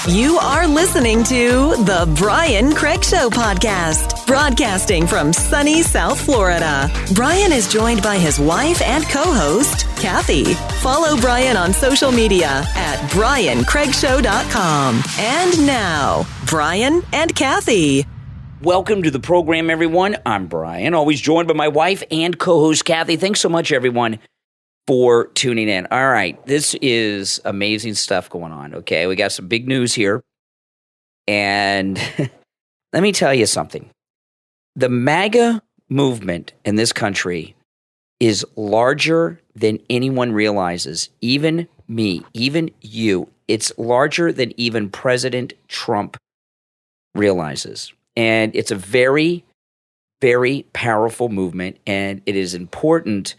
You are listening to the Brian Craig Show podcast, broadcasting from sunny South Florida. Brian is joined by his wife and co-host, Kathy. Follow Brian on social media at briancraigshow.com. And now, Brian and Kathy. Welcome to the program, everyone. I'm Brian, always joined by my wife and co-host, Kathy. Thanks so much, everyone, for tuning in. All right, this is amazing stuff going on, okay? We got some big news here. And let me tell you something. The MAGA movement in this country is larger than anyone realizes, even me, even you. It's larger than even President Trump realizes. And it's a very, very powerful movement, and it is important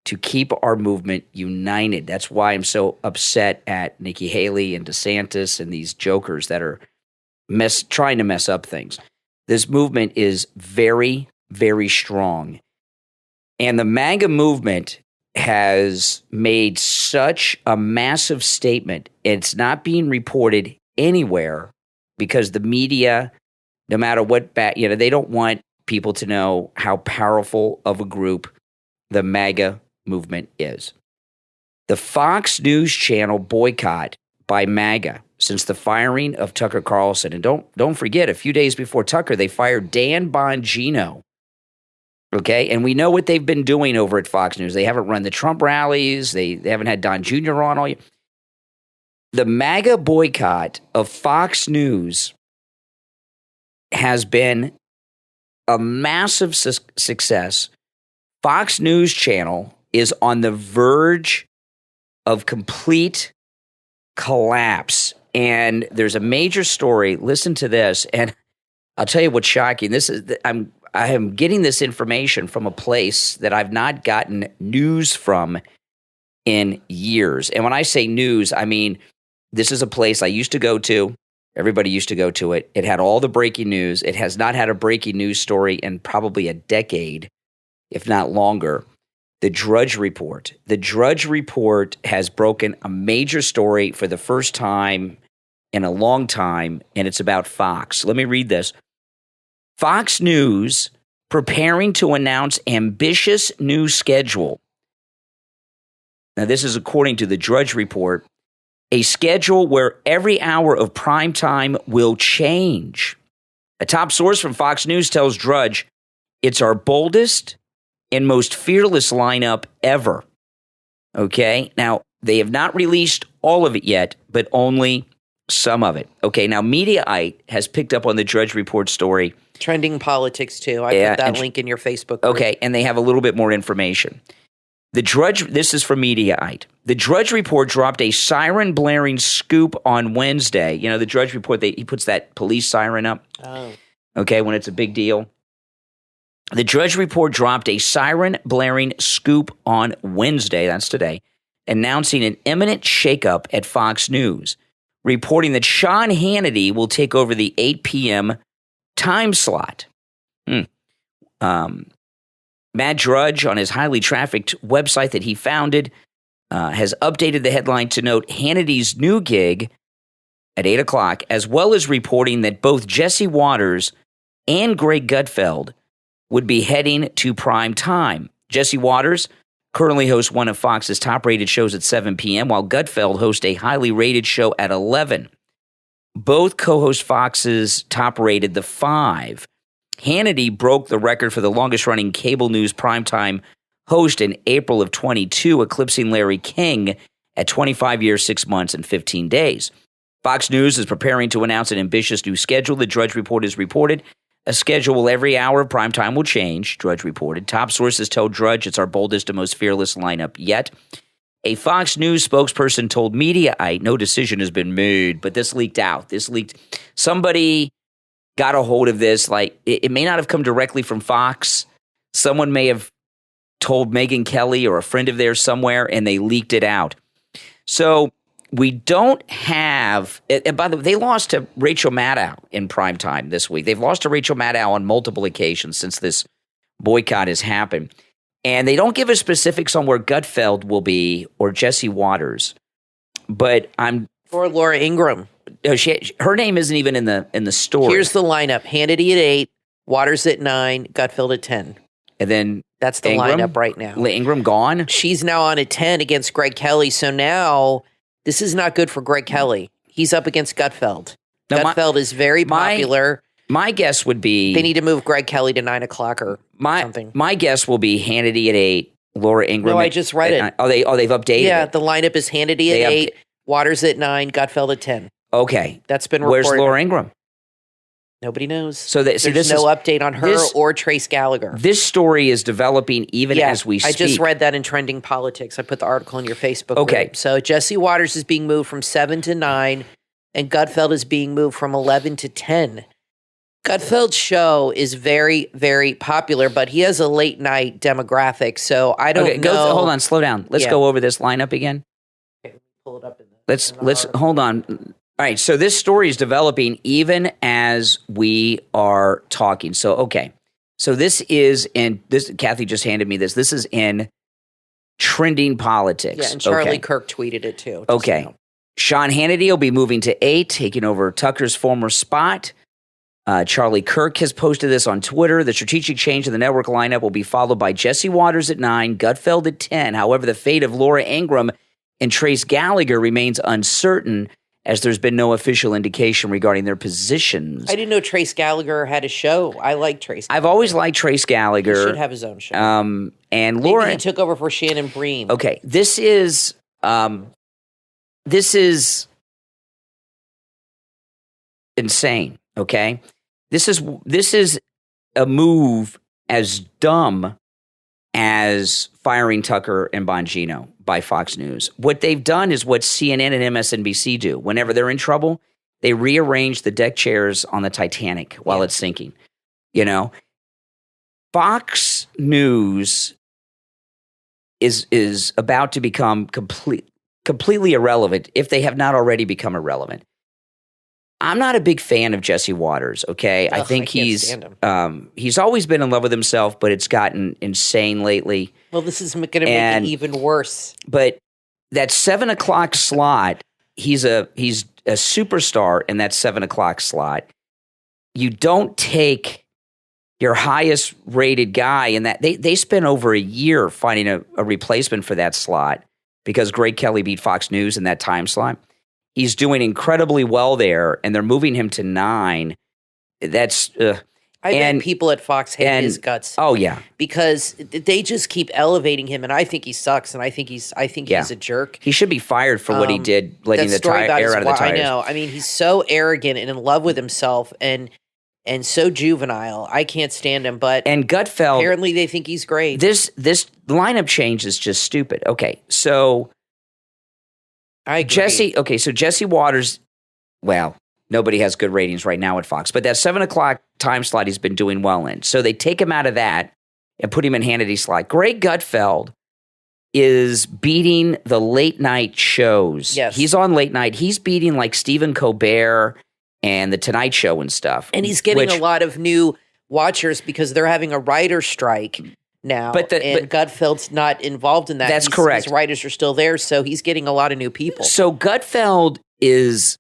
to keep our movement united. That's why I'm so upset at Nikki Haley and DeSantis and these jokers that are trying to mess up things. This movement is very, very strong. And the MAGA movement has made such a massive statement. It's not being reported anywhere because the media, no matter what, they don't want people to know how powerful of a group the MAGA movement is. The Fox News channel boycott by MAGA since the firing of Tucker Carlson. And don't forget, a few days before Tucker, they fired Dan Bongino. Okay, and we know what they've been doing over at Fox News. They haven't run the Trump rallies. They haven't had Don Jr. on all year. The MAGA boycott of Fox News has been a massive success. Fox News channel is on the verge of complete collapse. And there's a major story. Listen to this. And I'll tell you what's shocking. I am getting this information from a place that I've not gotten news from in years. And when I say news, I mean, this is a place I used to go to. Everybody used to go to it. It had all the breaking news. It has not had a breaking news story in probably a decade, if not longer. The Drudge Report. The Drudge Report has broken a major story for the first time in a long time, and it's about Fox. Let me read this. Fox News preparing to announce ambitious new schedule. Now, this is according to the Drudge Report, a schedule where every hour of prime time will change. A top source from Fox News tells Drudge, it's our boldest and most fearless lineup ever. Okay, now they have not released all of it yet, but only some of it. Okay, now Mediaite has picked up on the Drudge Report story. Trending politics too. I put that link in your Facebook group. Okay, and they have a little bit more information. This is from Mediaite. The Drudge Report dropped a siren blaring scoop on Wednesday. You know, the Drudge Report, he puts that police siren up. Oh. Okay, when it's a big deal. The Drudge Report dropped a siren blaring scoop on Wednesday, that's today, announcing an imminent shakeup at Fox News, reporting that Sean Hannity will take over the 8 p.m. time slot. Matt Drudge, on his highly trafficked website that he founded, has updated the headline to note Hannity's new gig at 8 o'clock, as well as reporting that both Jesse Waters and Greg Gutfeld would be heading to prime time. Jesse Waters currently hosts one of Fox's top-rated shows at 7 p.m., while Gutfeld hosts a highly rated show at 11. Both co-host Fox's top-rated The Five. Hannity broke the record for the longest-running cable news primetime host in April of 22, eclipsing Larry King at 25 years, 6 months, and 15 days. Fox News is preparing to announce an ambitious new schedule. The Drudge Report has reported a schedule every hour of primetime will change, Drudge reported. Top sources tell Drudge it's our boldest and most fearless lineup yet. A Fox News spokesperson told Mediaite no decision has been made, but this leaked out. Somebody got a hold of this. Like, it may not have come directly from Fox. Someone may have told Megyn Kelly or a friend of theirs somewhere, and they leaked it out. So we don't have, and by the way, they lost to Rachel Maddow in primetime this week. They've lost to Rachel Maddow on multiple occasions since this boycott has happened. And they don't give us specifics on where Gutfeld will be or Jesse Waters. But Or Laura Ingraham. her name isn't even in the story. Here's the lineup: Hannity at 8, Waters at 9, Gutfeld at 10. And then that's the lineup right now. Ingram gone. She's now on at 10 against Greg Kelly. So now this is not good for Greg Kelly. He's up against Gutfeld. Now, Gutfeld is very popular. My guess would be they need to move Greg Kelly to 9 o'clock or something. My guess will be Hannity at 8, Laura Ingram. No, I just read it. They've updated. Yeah, it. The lineup is Hannity at 8, Waters at 9, Gutfeld at 10. Okay, that's been reported. Where's Laura Ingram? Nobody knows. So there's no update on her or Trace Gallagher. This story is developing even as we speak. I just read that in Trending Politics. I put the article in your Facebook group. So Jesse Waters is being moved from 7 to 9, and Gutfeld is being moved from 11 to 10. Gutfeld's show is very, very popular, but he has a late night demographic, so I don't know. Hold on, slow down. Let's go over this lineup again. Okay, pull it up. Let's hold on. All right, so this story is developing even as we are talking. So this is Kathy just handed me this. This is in Trending Politics. Yeah, and Charlie Kirk tweeted it too. Okay. Sean Hannity will be moving to 8, taking over Tucker's former spot. Charlie Kirk has posted this on Twitter. The strategic change in the network lineup will be followed by Jesse Waters at 9, Gutfeld at 10. However, the fate of Laura Ingram and Trace Gallagher remains uncertain, as there's been no official indication regarding their positions. I didn't know Trace Gallagher had a show. I like Trace Gallagher. I've always liked Trace Gallagher. He should have his own show. And Laura... He took over for Shannon Bream. Okay, this is insane, okay? This is a move as dumb as firing Tucker and Bongino by Fox News. What they've done is what CNN and MSNBC do. Whenever they're in trouble, they rearrange the deck chairs on the Titanic while it's sinking. You know, Fox News is about to become completely irrelevant if they have not already become irrelevant. I'm not a big fan of Jesse Waters, okay? I think he's always been in love with himself, but it's gotten insane lately. Well, this is going to make it even worse. But that 7 o'clock slot, he's a superstar in that 7 o'clock slot. You don't take your highest rated guy in that. They spent over a year finding a replacement for that slot because Greg Kelly beat Fox News in that time slot. He's doing incredibly well there, and they're moving him to 9. That's I bet people at Fox hate his guts. Oh yeah, because they just keep elevating him, and I think he sucks, and I think he's a jerk. He should be fired for what he did, letting the air out of the tires. I know. I mean, he's so arrogant and in love with himself, and so juvenile. I can't stand him. But Gutfeld, apparently they think he's great. This lineup change is just stupid. Okay, so. I agree. So Jesse Waters, well, nobody has good ratings right now at Fox, but that 7 o'clock time slot he's been doing well in. So they take him out of that and put him in Hannity's slot. Greg Gutfeld is beating the late night shows. Yes. He's on late night. He's beating like Stephen Colbert and The Tonight Show and stuff. And he's getting a lot of new watchers because they're having a writer's strike now, but Gutfeld's not involved in that. That's correct. His writers are still there, so he's getting a lot of new people. So Gutfeld is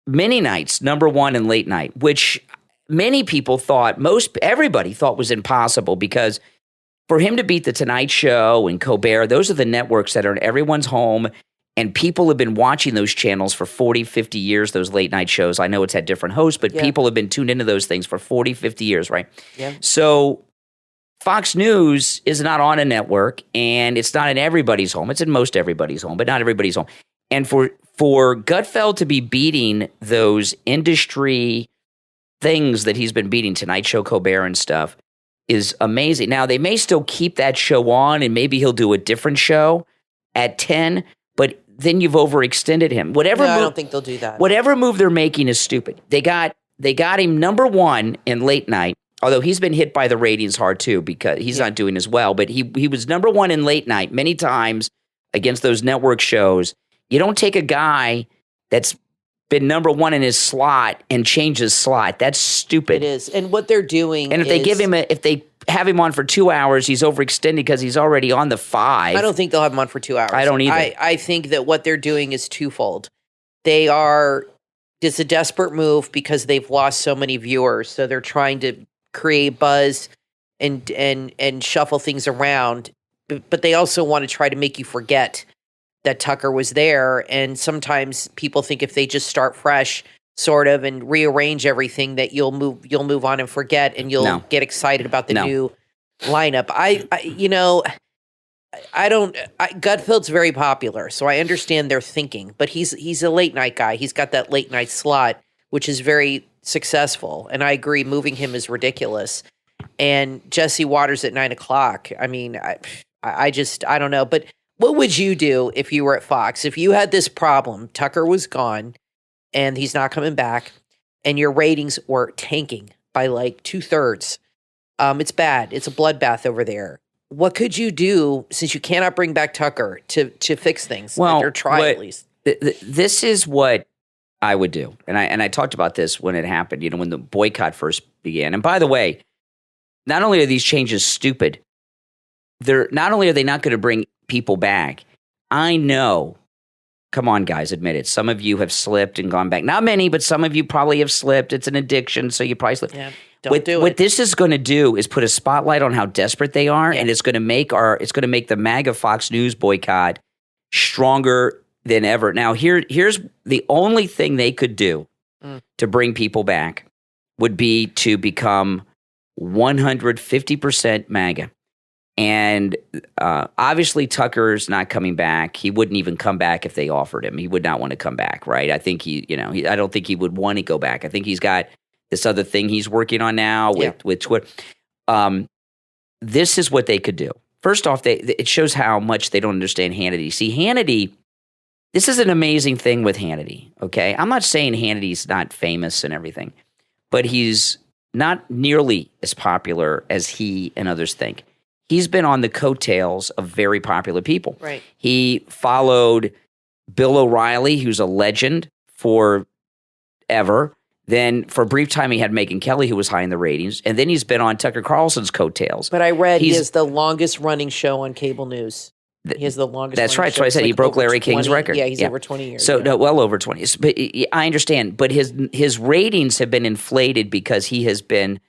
many nights number 1 in late night, which many people thought, everybody thought was impossible because for him to beat The Tonight Show and Colbert, those are the networks that are in everyone's home, and people have been watching those channels for 40, 50 years, those late night shows. I know it's had different hosts, but people have been tuned into those things for 40, 50 years, right? Yeah. So Fox News is not on a network, and it's not in everybody's home. It's in most everybody's home, but not everybody's home. And for Gutfeld to be beating those industry things that he's been beating, Tonight Show, Colbert, and stuff, is amazing. Now, they may still keep that show on, and maybe he'll do a different show at 10, but then you've overextended him. I don't think they'll do that. Whatever move they're making is stupid. They got him number 1 in late night. Although he's been hit by the ratings hard too because he's not doing as well. But he was number 1 in late night many times against those network shows. You don't take a guy that's been number 1 in his slot and change his slot. That's stupid. It is. And what they're doing and if they have him on for 2 hours, he's overextended because he's already on the 5. I don't think they'll have him on for 2 hours. I don't either. I think that what they're doing is twofold. They are It's a desperate move because they've lost so many viewers. So they're trying to create buzz and shuffle things around. But they also want to try to make you forget that Tucker was there. And sometimes people think if they just start fresh, sort of, and rearrange everything, that you'll move on and forget, and you'll get excited about the new lineup. Gutfeld's very popular, so I understand their thinking, but he's a late night guy. He's got that late night slot, which is very successful. And I agree, moving him is ridiculous. And Jesse Waters at 9:00. I mean, I don't know. But what would you do if you were at Fox? If you had this problem, Tucker was gone and he's not coming back, and your ratings were tanking by like 2/3. It's bad. It's a bloodbath over there. What could you do, since you cannot bring back Tucker, to fix things? Well, or try at least. This is what I would do, and I talked about this when it happened. When the boycott first began. And by the way, not only are these changes stupid, not only are they not going to bring people back. I know. Come on, guys, admit it. Some of you have slipped and gone back. Not many, but some of you probably have slipped. It's an addiction, so you probably slipped. Yeah, don't do it. What this is going to do is put a spotlight on how desperate they are, and it's going to make the MAGA Fox News boycott stronger than ever. Now, here's the only thing they could do to bring people back would be to become 150% MAGA. And obviously, Tucker's not coming back. He wouldn't even come back if they offered him. He would not want to come back, right? I think I don't think he would want to go back. I think he's got this other thing he's working on now with Twitter. This is what they could do. First off, it shows how much they don't understand Hannity. See, Hannity, this is an amazing thing with Hannity, okay? I'm not saying Hannity's not famous and everything, but he's not nearly as popular as he and others think. He's been on the coattails of very popular people. Right. He followed Bill O'Reilly, who's a legend forever. Then for a brief time, he had Megyn Kelly, who was high in the ratings. And then he's been on Tucker Carlson's coattails. But I read he has the longest running show on cable news. He has the longest. That's right. Show. So I said like he broke Larry King's record. Yeah, he's over 20 years. So no, well over 20. But I understand. But his ratings have been inflated because he has been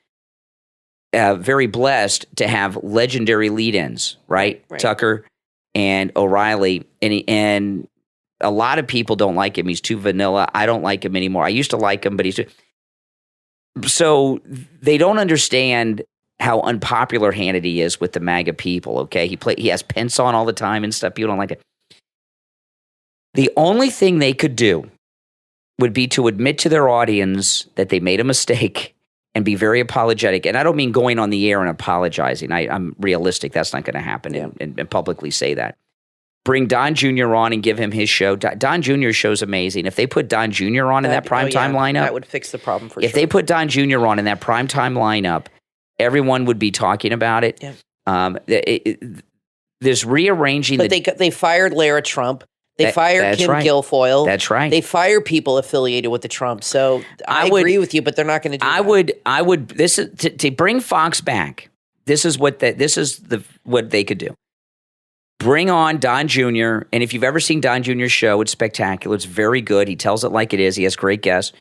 very blessed to have legendary lead-ins, right? Tucker and O'Reilly, and a lot of people don't like him. He's too vanilla. I don't like him anymore. I used to like him, but he's too. So they don't understand how unpopular Hannity is with the MAGA people. Okay, he has Pence on all the time and stuff. People don't like it. The only thing they could do would be to admit to their audience that they made a mistake and be very apologetic. And I don't mean going on the air and apologizing. I'm realistic. That's not going to happen and publicly say that. Bring Don Jr. on and give him his show. Don Jr.'s show's amazing. If they put Don Jr. on in that primetime lineup. That would fix the problem for sure. If they put Don Jr. on in that primetime lineup, everyone would be talking about it. Yeah. There's rearranging. But they fired Lara Trump. They fired Kim Guilfoyle. That's right. They fire people affiliated with the Trump. So I agree with you, but they're not going to do that. I would. This is to bring Fox back. This is what they could do. Bring on Don Jr. And if you've ever seen Don Jr.'s show, it's spectacular. It's very good. He tells it like it is. He has great guests.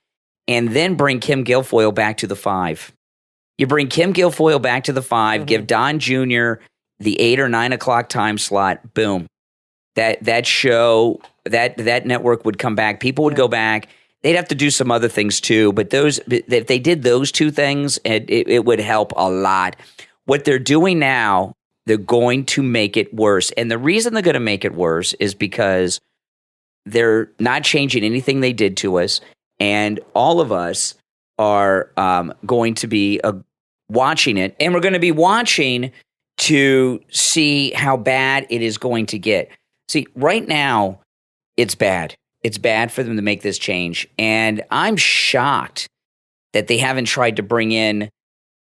And then bring Kim Guilfoyle back to the 5. You bring Kim Guilfoyle back to the 5. Give Don Jr. the 8 or 9 o'clock time slot. Boom. That show, that network would come back. People would go back. They'd have to do some other things too, but if they did those two things, it would help a lot. What they're doing now, they're going to make it worse. And the reason they're going to make it worse is because they're not changing anything they did to us, and all of us are going to be watching it, and we're going to be watching to see how bad it is going to get. See, right now, it's bad. It's bad for them to make this change. And I'm shocked that they haven't tried to bring in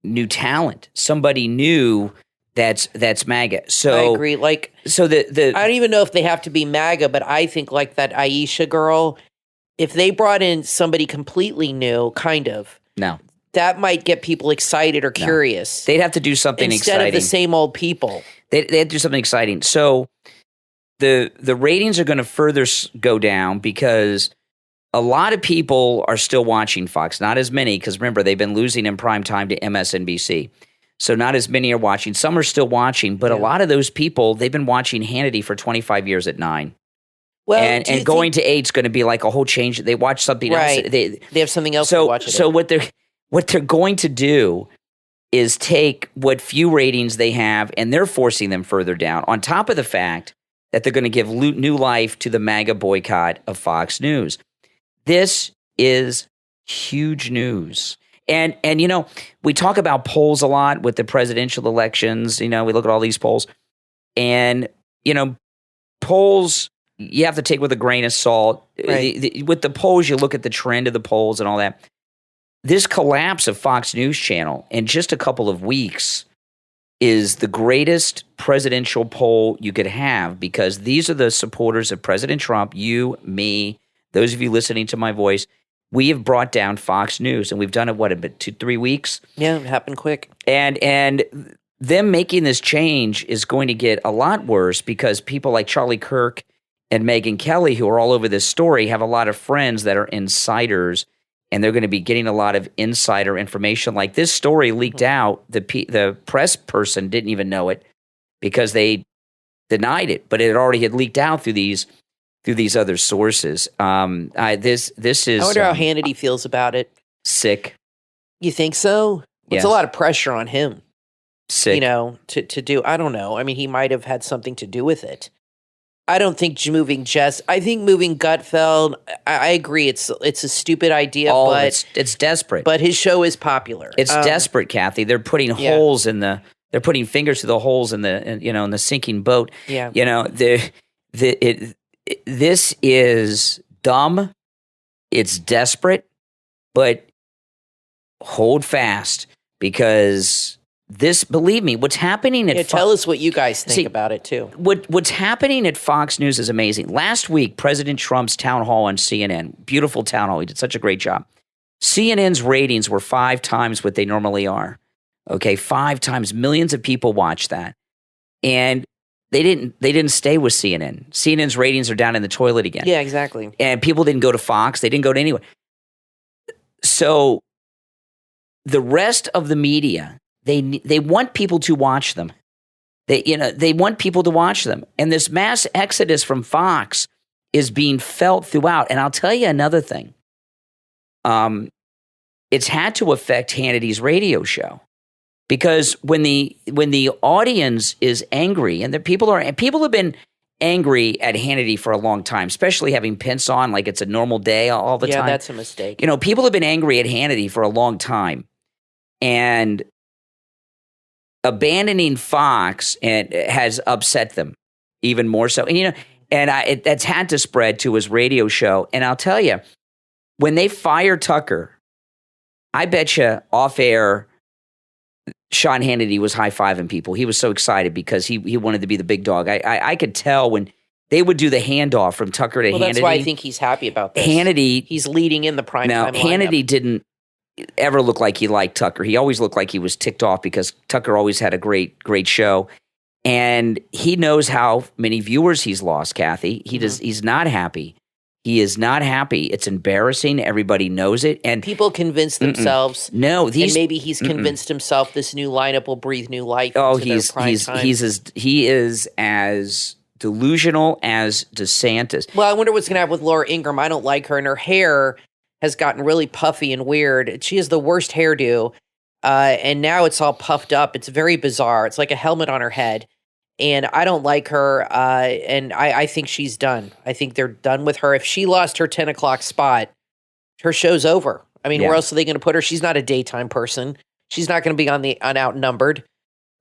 new talent, somebody new that's MAGA. So I agree. I don't even know if they have to be MAGA, but I think like that Aisha girl, if they brought in somebody completely new, that might get people excited or curious. They'd have to do something instead exciting. Of the same old people. They have to do something exciting. So the ratings are going to further go down because a lot of people are still watching Fox. Not as many, because remember, they've been losing in prime time to MSNBC. So not as many are watching. Some are still watching, but a lot of those people, they've been watching Hannity for 25 years at 9. Well, and going to 8 is going to be like a whole change. They watch something else. They have something else to watch. So what they're going to do is take what few ratings they have, and they're forcing them further down, on top of the fact that they're going to give new life to the MAGA boycott of Fox News. This is huge news. And we talk about polls a lot with the presidential elections. We look at all these polls. And, polls, you have to take with a grain of salt. Right. With the polls, you look at the trend of the polls and all that. This collapse of Fox News Channel in just a couple of weeks is the greatest presidential poll you could have, because these are the supporters of President Trump, you, me, those of you listening to my voice. We have brought down Fox News, and we've done it, what, about 2-3 weeks? Yeah, it happened quick. And them making this change is going to get a lot worse, because people like Charlie Kirk and Megyn Kelly, who are all over this story, have a lot of friends that are insiders, and they're going to be getting a lot of insider information. Like this story leaked out, the press person didn't even know it because they denied it, but it already had leaked out through these other sources. This is. I wonder how Hannity feels about it. Sick. You think so? It's a lot of pressure on him. Sick. To do. I don't know. I mean, he might have had something to do with it. I don't think moving Jess. I think moving Gutfeld. I agree. It's a stupid idea, but it's desperate. But his show is popular. It's desperate, Kathy. They're putting holes in the. They're putting fingers through the holes in the in the sinking boat. Yeah. This is dumb. It's desperate, but hold fast, because this, believe me, what's happening at tell us what you guys think about it too. What's happening at Fox News is amazing. Last week, President Trump's town hall on CNN, beautiful town hall. He did such a great job. CNN's ratings were 5 times what they normally are. Okay, 5 times. Millions of people watched that, and They didn't stay with CNN. CNN's ratings are down in the toilet again. Yeah, exactly. And people didn't go to Fox. They didn't go to anywhere. So the rest of the media, they want people to watch them. They want people to watch them. And this mass exodus from Fox is being felt throughout. And I'll tell you another thing. It's had to affect Hannity's radio show. Because when the audience is angry, and people have been angry at Hannity for a long time, especially having Pence on like it's a normal day all the time. Yeah, that's a mistake. People have been angry at Hannity for a long time, and abandoning Fox has upset them even more so. And that's had to spread to his radio show. And I'll tell you, when they fired Tucker, I bet you off air, Sean Hannity was high-fiving people. He was so excited because he wanted to be the big dog. I could tell when they would do the handoff from Tucker to Hannity. That's why I think he's happy about this. He's leading in the primetime lineup. Now, Hannity didn't ever look like he liked Tucker. He always looked like he was ticked off because Tucker always had a great show. And he knows how many viewers he's lost, Kathy. He's not happy. He is not happy. It's embarrassing. Everybody knows it. And people convince themselves. No, and maybe he's convinced himself this new lineup will breathe new life. Oh, he is as delusional as DeSantis. Well, I wonder what's going to happen with Laura Ingraham. I don't like her, and her hair has gotten really puffy and weird. She has the worst hairdo, and now it's all puffed up. It's very bizarre. It's like a helmet on her head. And I don't like her, and I think she's done. I think they're done with her. If she lost her 10 o'clock spot, her show's over. I mean, where else are they going to put her? She's not a daytime person. She's not going to be on Outnumbered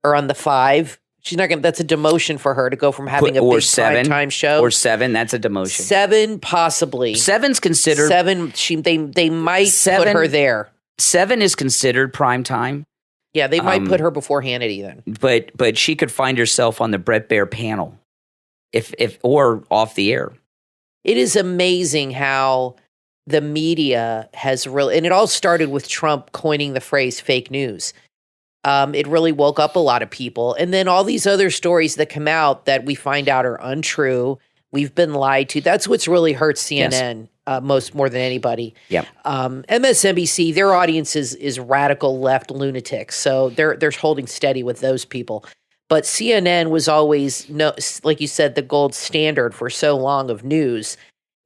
or on the 5. She's not going. That's a demotion for her to go from having a big primetime show or 7. That's a demotion. 7 possibly. 7's considered 7. They might put her there. 7 is considered primetime. Yeah, they might put her before Hannity then. But she could find herself on the Bret Baier panel, if or off the air. It is amazing how the media has really, and it all started with Trump coining the phrase "fake news." It really woke up a lot of people, and then all these other stories that come out that we find out are untrue. We've been lied to. That's what's really hurt CNN more than anybody. Yeah. MSNBC, their audience is radical left lunatics, so they're holding steady with those people. But CNN was always, like you said, the gold standard for so long of news.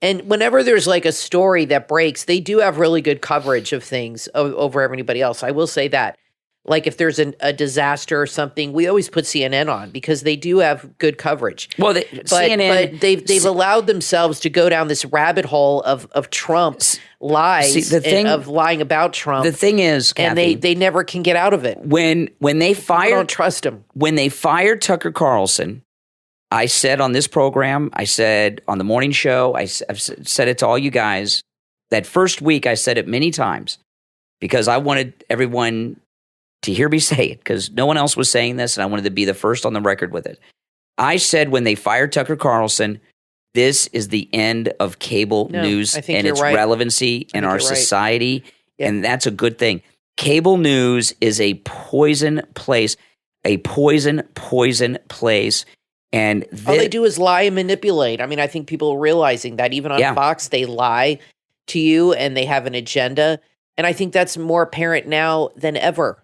And whenever there's like a story that breaks, they do have really good coverage of things over everybody else. I will say that. Like if there's a disaster or something, we always put CNN on because they do have good coverage. Well, CNN, but they've allowed themselves to go down this rabbit hole of Trump's lies, of lying about Trump. The thing is, Kathy, and they never can get out of it. When they fired, I don't trust him. When they fired Tucker Carlson, I said on this program, I said on the morning show, I've said it to all you guys. That first week, I said it many times because I wanted everyone to hear me say it because no one else was saying this, and I wanted to be the first on the record with it. I said when they fired Tucker Carlson, this is the end of cable news and its relevancy in our society, and that's a good thing. Cable news is a poison place, poison place, and all they do is lie and manipulate. I mean, I think people are realizing that even on Fox, they lie to you and they have an agenda, and I think that's more apparent now than ever.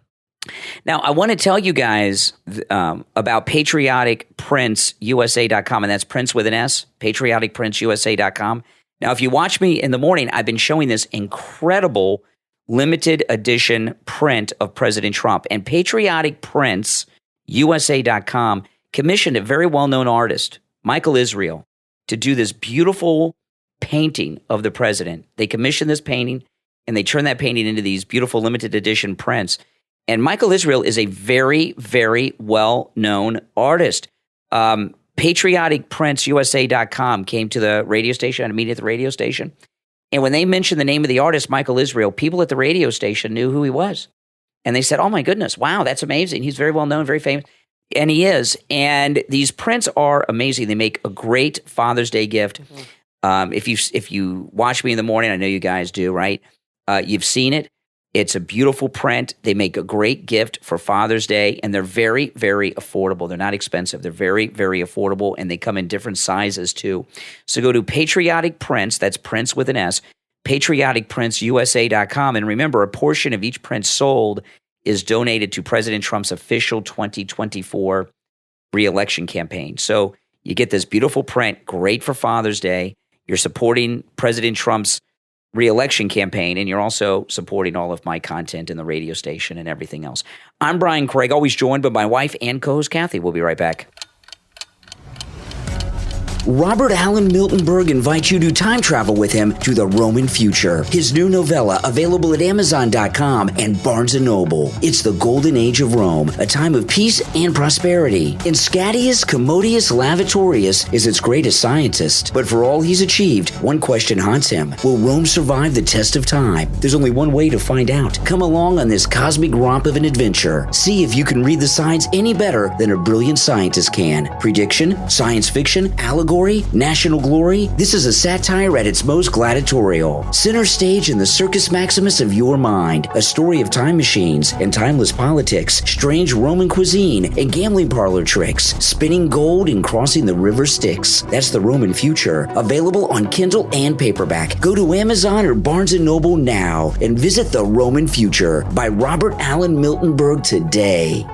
Now, I want to tell you guys about patrioticprinceusa.com, and that's Prince with an S, patrioticprinceusa.com. Now, if you watch me in the morning, I've been showing this incredible limited edition print of President Trump, and patrioticprinceusa.com commissioned a very well-known artist, Michael Israel, to do this beautiful painting of the president. They commissioned this painting, and they turned that painting into these beautiful limited edition prints. And Michael Israel is a very, very well-known artist. PatrioticPrinceUSA.com came to the radio station, at a meeting at the radio station. And when they mentioned the name of the artist, Michael Israel, people at the radio station knew who he was. And they said, oh my goodness, wow, that's amazing. He's very well-known, very famous. And he is. And these prints are amazing. They make a great Father's Day gift. Mm-hmm. If you watch me in the morning, I know you guys do, right? You've seen it. It's a beautiful print. They make a great gift for Father's Day, and they're very, very affordable. They're not expensive. They're very, very affordable, and they come in different sizes too. So go to Patriotic Prince, that's Prince with an S, patrioticprinceusa.com, and remember, a portion of each print sold is donated to President Trump's official 2024 re-election campaign. So you get this beautiful print, great for Father's Day. You're supporting President Trump's re-election campaign, and you're also supporting all of my content in the radio station and everything else. I'm Brian Craig, always joined by my wife and co-host Kathy. We'll be right back. Robert Allen Miltenberg invites you to time travel with him to the Roman future. His new novella, available at Amazon.com and Barnes & Noble. It's the golden age of Rome, a time of peace and prosperity. And Scadius Commodius Lavatorius is its greatest scientist. But for all he's achieved, one question haunts him. Will Rome survive the test of time? There's only one way to find out. Come along on this cosmic romp of an adventure. See if you can read the signs any better than a brilliant scientist can. Prediction, science fiction, allegory, national glory. This is a satire at its most gladiatorial. Center stage in the Circus Maximus of your mind. A story of time machines and timeless politics, strange Roman cuisine and gambling parlor tricks, spinning gold and crossing the river Styx. That's the Roman future. Available on Kindle and paperback. Go to Amazon or Barnes & Noble now and visit The Roman Future by Robert Allen Miltenberg today.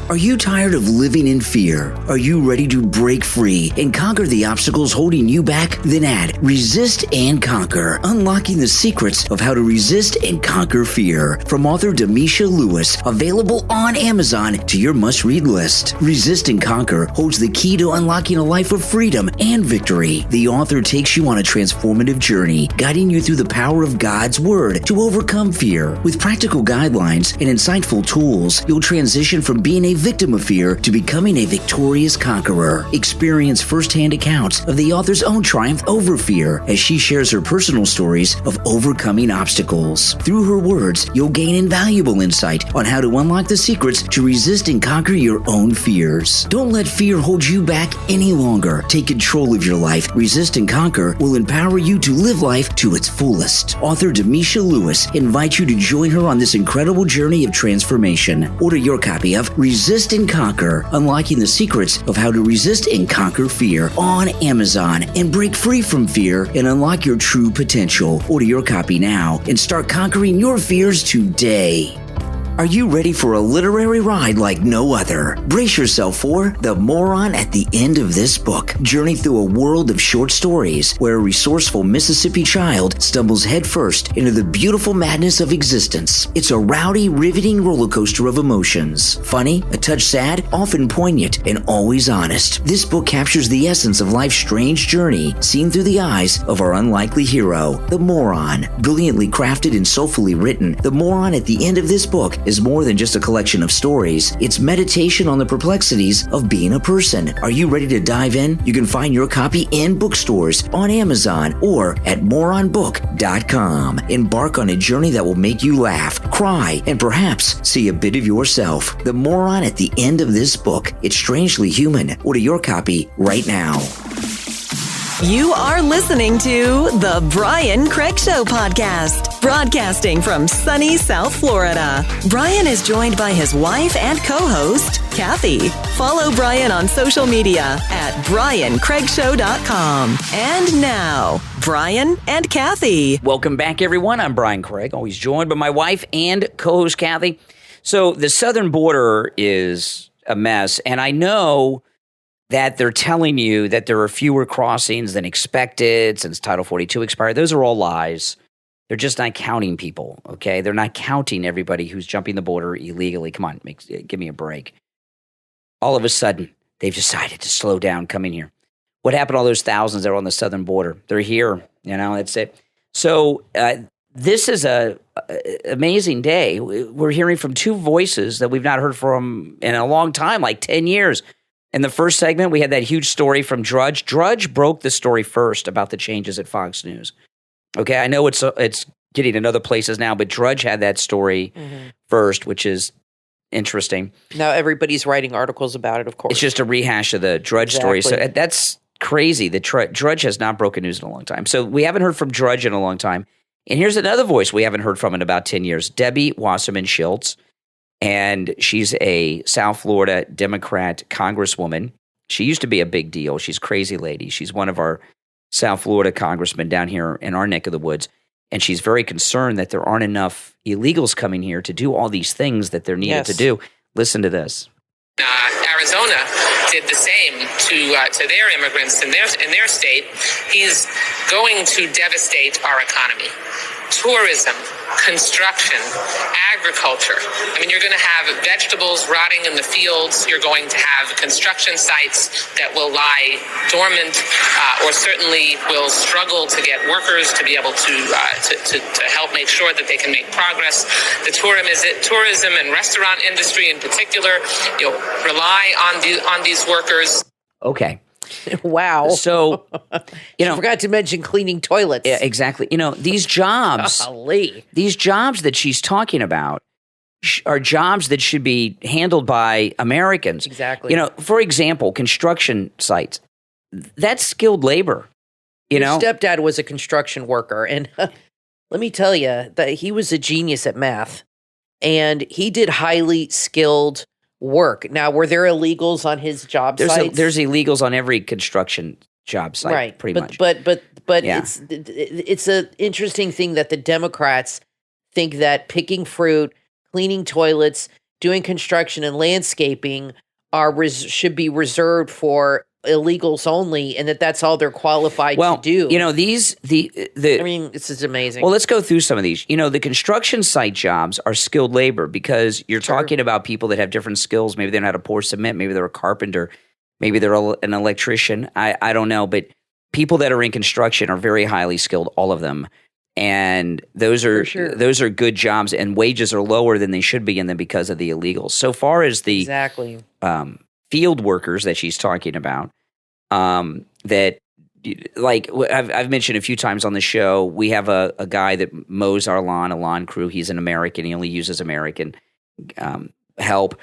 Are you tired of living in fear? Are you ready to break free and conquer the obstacles holding you back? Then add Resist and Conquer, unlocking the secrets of how to resist and conquer fear. From author Demisha Lewis, available on Amazon to your must-read list. Resist and Conquer holds the key to unlocking a life of freedom and victory. The author takes you on a transformative journey, guiding you through the power of God's Word to overcome fear. With practical guidelines and insightful tools, you'll transition from being a victim of fear to becoming a victorious conqueror. Experience firsthand accounts of the author's own triumph over fear as she shares her personal stories of overcoming obstacles. Through her words, you'll gain invaluable insight on how to unlock the secrets to resist and conquer your own fears. Don't let fear hold you back any longer. Take control of your life. Resist and Conquer will empower you to live life to its fullest. Author Demisha Lewis invites you to join her on this incredible journey of transformation. Order your copy of Resist Resist and Conquer, Unlocking the Secrets of How to Resist and Conquer Fear on Amazon, and break free from fear and unlock your true potential. Order your copy now and start conquering your fears today. Are you ready for a literary ride like no other? Brace yourself for The Moron at the End of This Book. Journey through a world of short stories where a resourceful Mississippi child stumbles headfirst into the beautiful madness of existence. It's a rowdy, riveting roller coaster of emotions. Funny, a touch sad, often poignant, and always honest. This book captures the essence of life's strange journey, seen through the eyes of our unlikely hero, the moron. Brilliantly crafted and soulfully written, The Moron at the End of This Book is more than just a collection of stories. It's meditation on the perplexities of being a person. Are you ready to dive in? You can find your copy in bookstores, on Amazon, or at moronbook.com. Embark on a journey that will make you laugh, cry, and perhaps see a bit of yourself. The Moron at the End of This Book. It's strangely human. Order your copy right now. You are listening to the Brian Craig Show podcast, broadcasting from sunny South Florida. Brian is joined by his wife and co-host, Kathy. Follow Brian on social media at briancraigshow.com. And now, Brian and Kathy. Welcome back, everyone. I'm Brian Craig, always joined by my wife and co-host, Kathy. So the southern border is a mess, and I know that they're telling you that there are fewer crossings than expected since Title 42 expired. Those are all lies. They're just not counting people, okay? They're not counting everybody who's jumping the border illegally. Come on, give me a break. All of a sudden, they've decided to slow down coming here. What happened to all those thousands that are on the southern border? They're here, that's it. So this is a amazing day. We're hearing from two voices that we've not heard from in a long time, like 10 years. In the first segment, we had that huge story from Drudge. Drudge broke the story first about the changes at Fox News. Okay, I know it's getting in other places now, but Drudge had that story first, which is interesting. Now everybody's writing articles about it, of course. It's just a rehash of the Drudge story. So that's crazy. The Drudge has not broken news in a long time. So we haven't heard from Drudge in a long time. And here's another voice we haven't heard from in about 10 years, Debbie Wasserman Schultz. And she's a South Florida Democrat congresswoman. She used to be a big deal. She's a crazy lady. She's one of our South Florida congressmen down here in our neck of the woods. And she's very concerned that there aren't enough illegals coming here to do all these things that they're needed to do. Listen to this. Arizona did the same to their immigrants in their state. He's going to devastate our economy. Tourism, construction, agriculture. I mean, you're going to have vegetables rotting in the fields. You're going to have construction sites that will lie dormant or certainly will struggle to get workers to be able to help make sure that they can make progress. The tourism and restaurant industry in particular, rely on these workers. Okay. Wow. So, I forgot to mention cleaning toilets. Yeah, exactly. These jobs, these jobs that she's talking about are jobs that should be handled by Americans. Exactly. For example, construction sites, that's skilled labor. Your stepdad was a construction worker. And let me tell you that he was a genius at math and he did highly skilled work. Now, were there illegals on his job sites? There's illegals on every construction job site, right? Pretty much. But it's an interesting thing that the Democrats think that picking fruit, cleaning toilets, doing construction and landscaping should be reserved for illegals only, and that's all they're qualified to do. This is amazing. Well, let's go through some of these. The construction site jobs are skilled labor because you're talking about people that have different skills. Maybe they know how to pour cement. Maybe they're a carpenter. Maybe they're an electrician. I don't know, but people that are in construction are very highly skilled, all of them. And those are good jobs, and wages are lower than they should be in them because of the illegals. So far as the field workers that she's talking about, that like I've mentioned a few times on the show, we have a guy that mows our lawn, a lawn crew. He's an American. He only uses American help,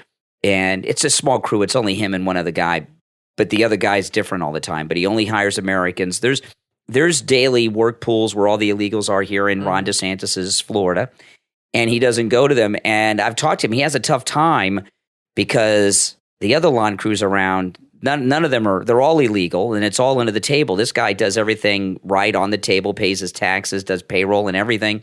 and it's a small crew. It's only him and one other guy, but the other guy's different all the time. But he only hires Americans. There's daily work pools where all the illegals are here in Ron DeSantis's Florida, and he doesn't go to them. And I've talked to him. He has a tough time because the other lawn crews around, none of them they're all illegal, and it's all under the table. This guy does everything right on the table, pays his taxes, does payroll and everything.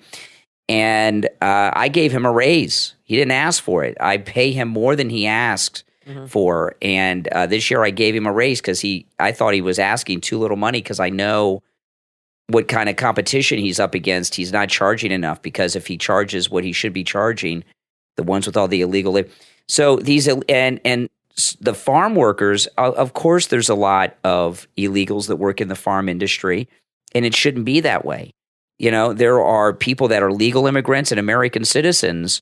And I gave him a raise. He didn't ask for it. I pay him more than he asked for. And this year I gave him a raise because I thought he was asking too little money, because I know what kind of competition he's up against. He's not charging enough, because if he charges what he should be charging, the ones with all the illegal labor. So these and the farm workers, of course, there's a lot of illegals that work in the farm industry, and it shouldn't be that way. You know, there are people that are legal immigrants and American citizens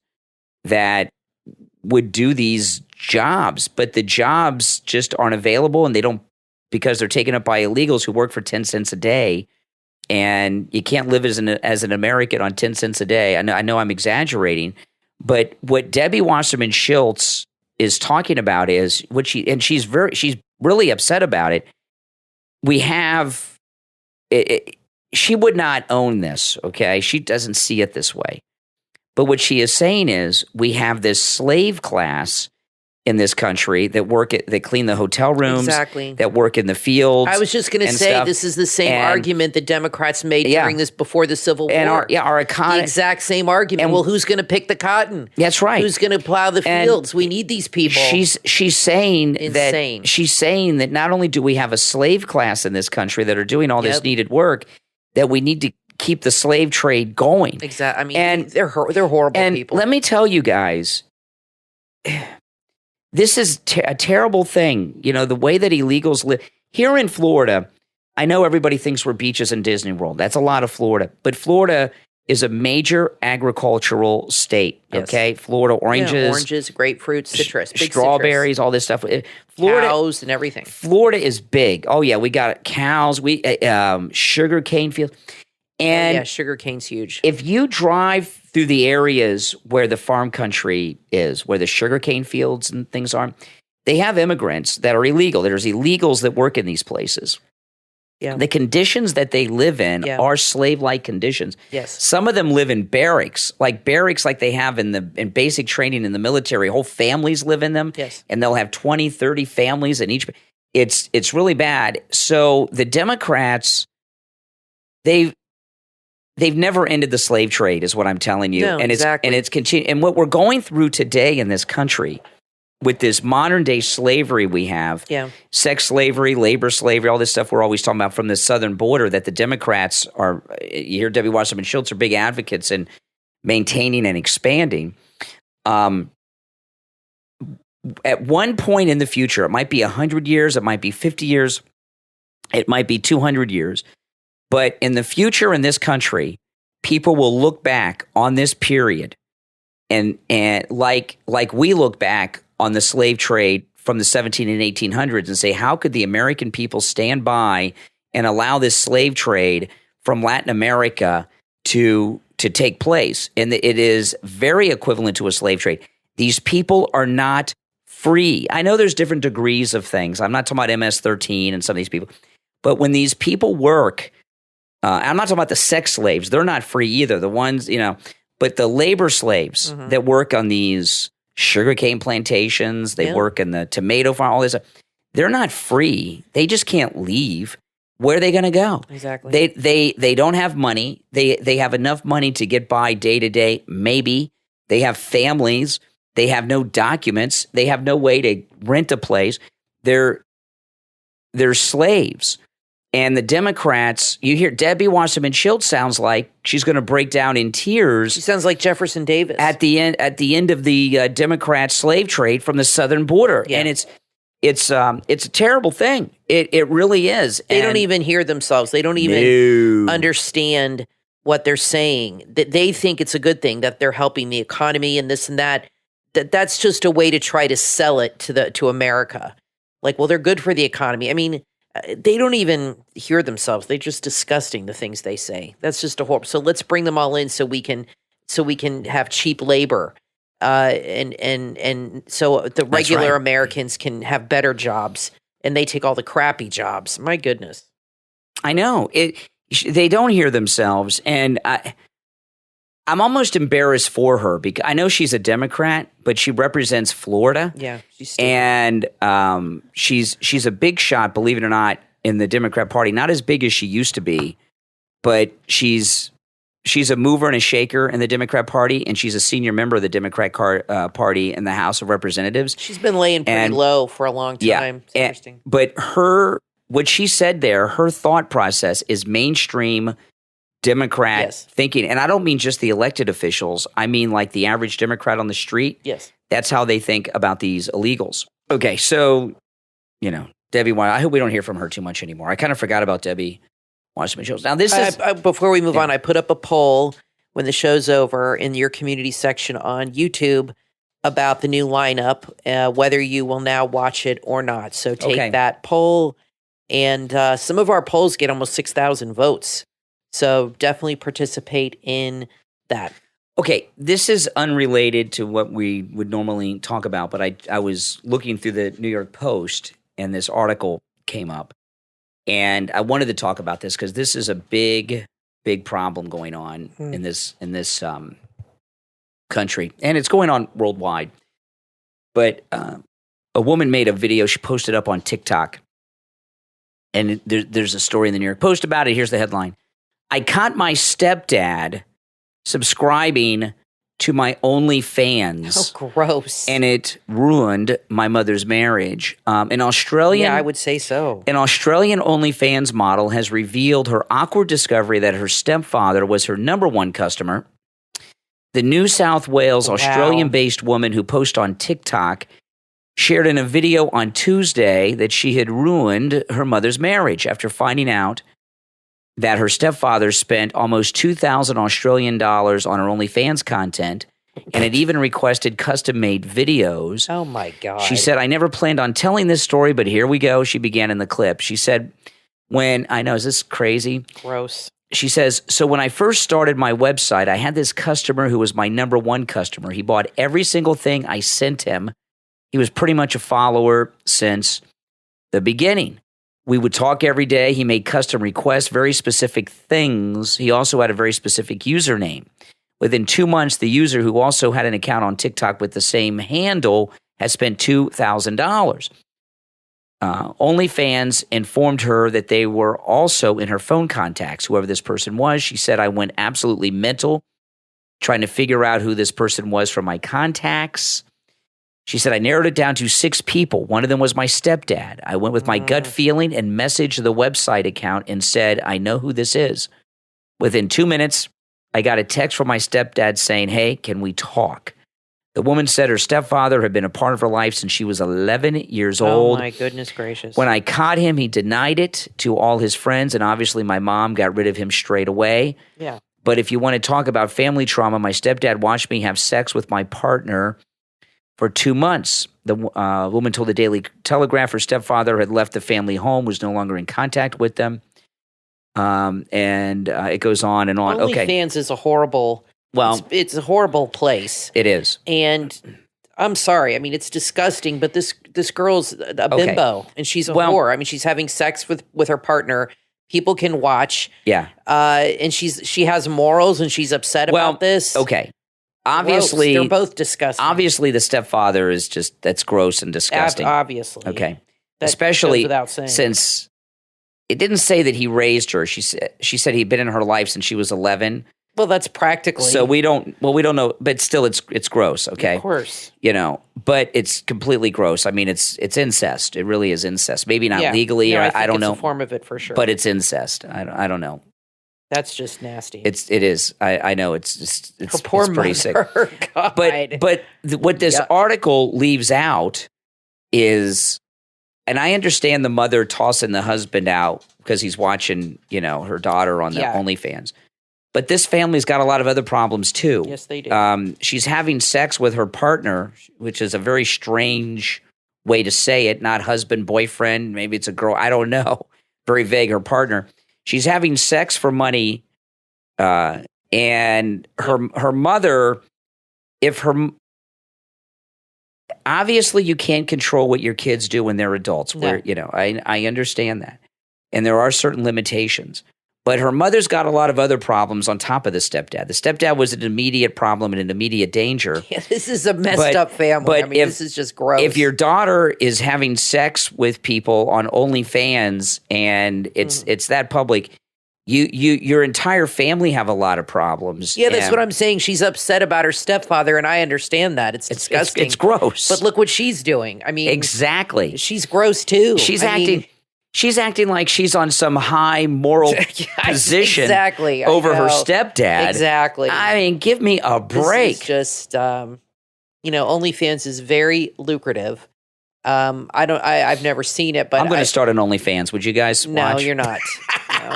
that would do these jobs, but the jobs just aren't available, and they don't, because they're taken up by illegals who work for 10 cents a day. And you can't live as an American on 10 cents a day. I know I'm exaggerating, but what Debbie Wasserman Schultz is talking about is she's really upset about it. We have she would not own this, okay? She doesn't see it this way. But what she is saying is we have this slave class in this country that clean the hotel rooms, that work in the fields. I was just going to say stuff. This is the same argument the Democrats made during this before the Civil War. And our economy, the exact same argument. And who's going to pick the cotton? That's right. Who's going to plow the fields? We need these people. She's saying that not only do we have a slave class in this country that are doing all this needed work, that we need to keep the slave trade going. Exactly. I mean, and they're horrible people. Let me tell you guys, this is a terrible thing. You know, the way that illegals live here in Florida. I know everybody thinks we're beaches in Disney World. That's a lot of Florida, but Florida is a major agricultural state. Okay, Florida, oranges, grapefruit, citrus, big strawberries, citrus. All this stuff. Florida, cows and everything. Florida is big. Oh yeah, we got cows. We sugar cane fields. And sugar cane's huge. If you drive through the areas where the farm country is, where the sugar cane fields and things are, they have immigrants that are illegal. There's illegals that work in these places. Yeah. The conditions that they live in are slave-like conditions. Yes. Some of them live in barracks like they have in basic training in the military. Whole families live in them. Yes. And they'll have 20, 30 families in each. It's really bad. So the Democrats, they've never ended the slave trade, is what I'm telling you. No, exactly. And it's continuing. And what we're going through today in this country with this modern day slavery we have, sex slavery, labor slavery, all this stuff we're always talking about from the southern border, that the Democrats are, you hear Debbie Wasserman Schultz are big advocates in maintaining and expanding. At one point in the future, it might be 100 years, it might be 50 years, it might be 200 years. But in the future in this country, people will look back on this period and like we look back on the slave trade from the 17 and 1800s and say, how could the American people stand by and allow this slave trade from Latin America to take place? And it is very equivalent to a slave trade. These people are not free. I know there's different degrees of things. I'm not talking about MS-13 and some of these people. But when these people work, I'm not talking about the sex slaves. They're not free either. The ones, but the labor slaves that work on these sugarcane plantations, they work in the tomato farm, all this stuff, they're not free. They just can't leave. Where are they going to go? Exactly. They don't have money. They have enough money to get by day to day, maybe. They have families. They have no documents. They have no way to rent a place. They're slaves. And the Democrats, you hear Debbie Wasserman Schultz sounds like she's going to break down in tears. She sounds like Jefferson Davis at the end of the Democrat slave trade from the southern border, and it's a terrible thing. It really is. They don't even hear themselves. They don't even understand what they're saying. That they think it's a good thing that they're helping the economy and this and that. That's just a way to try to sell it to America. Like, well, they're good for the economy. I mean, they don't even hear themselves. They're just disgusting, the things they say. That's just a horrible. So let's bring them all in so we can have cheap labor, and so the regular Americans can have better jobs, and they take all the crappy jobs. My goodness, I know it. They don't hear themselves, and I'm almost embarrassed for her because I know she's a Democrat, but she represents Florida. Yeah, she's stupid. And she's a big shot, believe it or not, in the Democrat Party. Not as big as she used to be, but she's a mover and a shaker in the Democrat Party, and she's a senior member of the Democrat Party in the House of Representatives. She's been laying pretty low for a long time. Yeah, it's interesting. But what she said there, her thought process is mainstream Democrat thinking. And I don't mean just the elected officials. I mean like the average Democrat on the street. Yes. That's how they think about these illegals. Okay, so, Debbie, I hope we don't hear from her too much anymore. I kind of forgot about Debbie Wasserman Schultz. Now, this is... before we move on, I put up a poll when the show's over in your community section on YouTube about the new lineup, whether you will now watch it or not. So take that poll. And some of our polls get almost 6,000 votes. So definitely participate in that. Okay, this is unrelated to what we would normally talk about, but I was looking through the New York Post, and this article came up. And I wanted to talk about this because this is a big, big problem going on in this country. And it's going on worldwide. But a woman made a video. She posted up on TikTok. And there's a story in the New York Post about it. Here's the headline. I caught my stepdad subscribing to my OnlyFans. Oh, gross. And it ruined my mother's marriage. An Australian... Yeah, I would say so. An Australian OnlyFans model has revealed her awkward discovery that her stepfather was her number one customer. The New South Wales Australian-based woman who posted on TikTok shared in a video on Tuesday that she had ruined her mother's marriage after finding out that her stepfather spent almost 2,000 Australian dollars on her OnlyFans content and had even requested custom-made videos. Oh, my God. She said, I never planned on telling this story, but here we go. She began in the clip. She said, is this crazy? Gross. She says, so when I first started my website, I had this customer who was my number one customer. He bought every single thing I sent him. He was pretty much a follower since the beginning. We would talk every day. He made custom requests, very specific things. He also had a very specific username. Within 2 months, the user, who also had an account on TikTok with the same handle, had spent $2,000. OnlyFans informed her that they were also in her phone contacts, whoever this person was. She said, I went absolutely mental trying to figure out who this person was from my contacts. She said, I narrowed it down to 6 people. One of them was my stepdad. I went with my gut feeling and messaged the website account and said, I know who this is. Within 2 minutes, I got a text from my stepdad saying, hey, can we talk? The woman said her stepfather had been a part of her life since she was 11 years old. Oh, my goodness gracious. When I caught him, he denied it to all his friends, and obviously my mom got rid of him straight away. Yeah. But if you want to talk about family trauma, my stepdad watched me have sex with my partner for 2 months. The woman told the Daily Telegraph her stepfather had left the family home, was no longer in contact with them. And it goes on and on. OnlyFans is a horrible... Well, it's a horrible place. It is. And I'm sorry. I mean, it's disgusting, but this girl's a bimbo, and she's a whore. I mean, she's having sex with her partner. People can watch. Yeah. And she has morals, and she's upset about this. Okay. Obviously, they're both disgusting. Obviously, the stepfather is that's gross and disgusting. Obviously. Okay. That especially without saying. Since it didn't say that he raised her. She said he'd been in her life since she was 11. Well, that's practically. So we don't know, but still it's gross, okay? Of course. But it's completely gross. I mean, it's incest. It really is incest. Maybe not legally, no, I don't know. It's a form of it for sure. But it's incest. I don't know. That's just nasty. It is. I know. It's poor pretty mother. sick. God. But what this article leaves out is, and I understand the mother tossing the husband out because he's watching, her daughter on the OnlyFans. But this family's got a lot of other problems too. Yes, they do. She's having sex with her partner, which is a very strange way to say it. Not husband, boyfriend. Maybe it's a girl. I don't know. Very vague. Her partner. She's having sex for money, and her mother. Obviously, you can't control what your kids do when they're adults. No. I understand that, and there are certain limitations. But her mother's got a lot of other problems on top of the stepdad. The stepdad was an immediate problem and an immediate danger. Yeah, this is a messed up family. But I mean, this is just gross. If your daughter is having sex with people on OnlyFans and it's that public, your entire family have a lot of problems. Yeah, that's what I'm saying. She's upset about her stepfather, and I understand that. It's disgusting. It's gross. But look what she's doing. I mean, exactly. She's gross too. She's acting like she's on some high moral position over her stepdad. Exactly. I mean, give me a break. This is just, OnlyFans is very lucrative. I've never seen it, but I'm going to start an OnlyFans. Would you guys watch? No, you're not. No.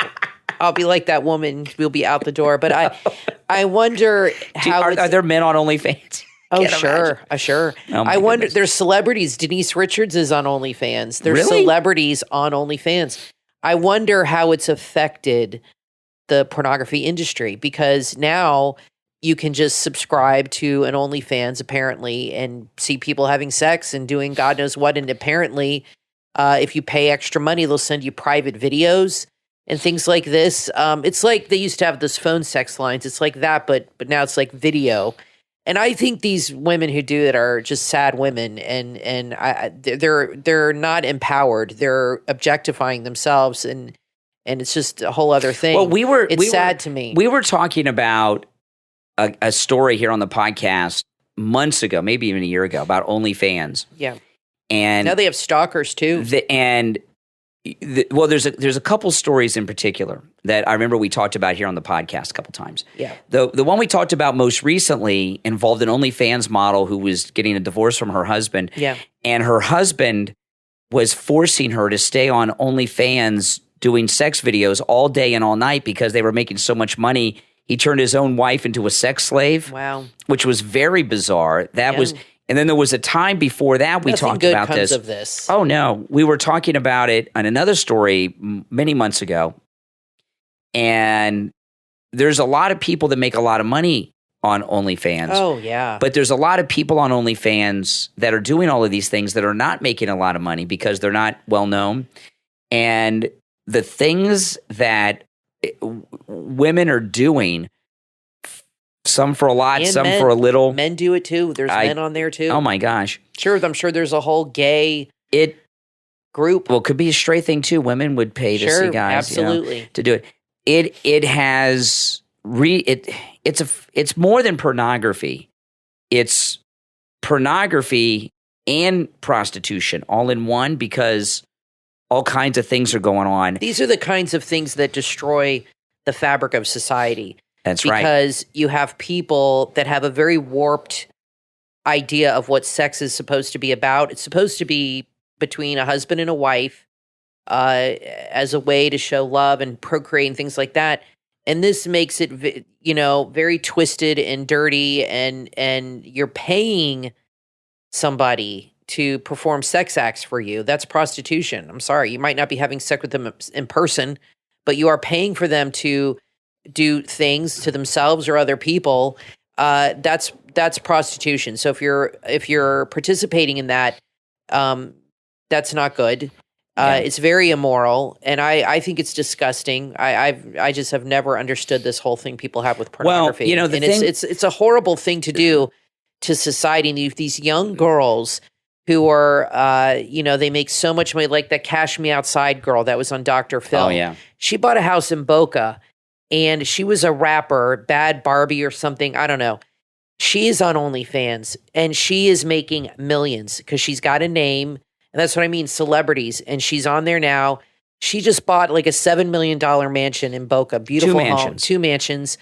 I'll be like that woman. We'll be out the door. But I wonder how are there men on OnlyFans? Oh, sure. Sure. Oh, I wonder, there's celebrities. Denise Richards is on OnlyFans. There's really? Celebrities on OnlyFans. I wonder how it's affected the pornography industry, because now you can just subscribe to an OnlyFans, apparently, and see people having sex and doing God knows what. And apparently, if you pay extra money, they'll send you private videos and things like this. It's like they used to have those phone sex lines. It's like that, but now it's like video. And I think these women who do it are just sad women, and they're not empowered. They're objectifying themselves, and it's just a whole other thing. Well, it's sad to me. We were talking about a story here on the podcast months ago, maybe even a year ago, about OnlyFans. Yeah, and now they have stalkers too. There's a couple stories in particular that I remember we talked about here on the podcast a couple times. Yeah. The one we talked about most recently involved an OnlyFans model who was getting a divorce from her husband. Yeah. And her husband was forcing her to stay on OnlyFans doing sex videos all day and all night because they were making so much money. He turned his own wife into a sex slave. Wow. Which was very bizarre. And then there was a time before that we talked about this. Nothing good comes of this. Oh, no. We were talking about it on another story many months ago. And there's a lot of people that make a lot of money on OnlyFans. Oh, yeah. But there's a lot of people on OnlyFans that are doing all of these things that are not making a lot of money because they're not well known. And the things that women are doing, some for a lot, and some men, for a little. Men do it too. There's men on there too. Oh my gosh. Sure, I'm sure there's a whole gay group. Well, it could be a straight thing too. Women would pay to see guys absolutely. To do it. It's more than pornography. It's pornography and prostitution all in one, because all kinds of things are going on. These are the kinds of things that destroy the fabric of society. That's right. Because you have people that have a very warped idea of what sex is supposed to be about. It's supposed to be between a husband and a wife as a way to show love and procreate and things like that. And this makes it, very twisted and dirty, and you're paying somebody to perform sex acts for you. That's prostitution. I'm sorry. You might not be having sex with them in person, but you are paying for them to do things to themselves or other people. That's prostitution. So if you're participating in that, that's not good. It's very immoral, and I think it's disgusting. I just have never understood this whole thing people have with pornography. Well, it's a horrible thing to do to society. And these young girls who are, they make so much money, like that Cash Me Outside girl that was on Dr. Phil. Oh, yeah. She bought a house in Boca, and she was a rapper, Bad Barbie or something. I don't know. She is on OnlyFans, and she is making millions because she's got a name. And that's what I mean, celebrities. And she's on there now. She just bought like a $7 million mansion in Boca. Beautiful home. 2 mansions.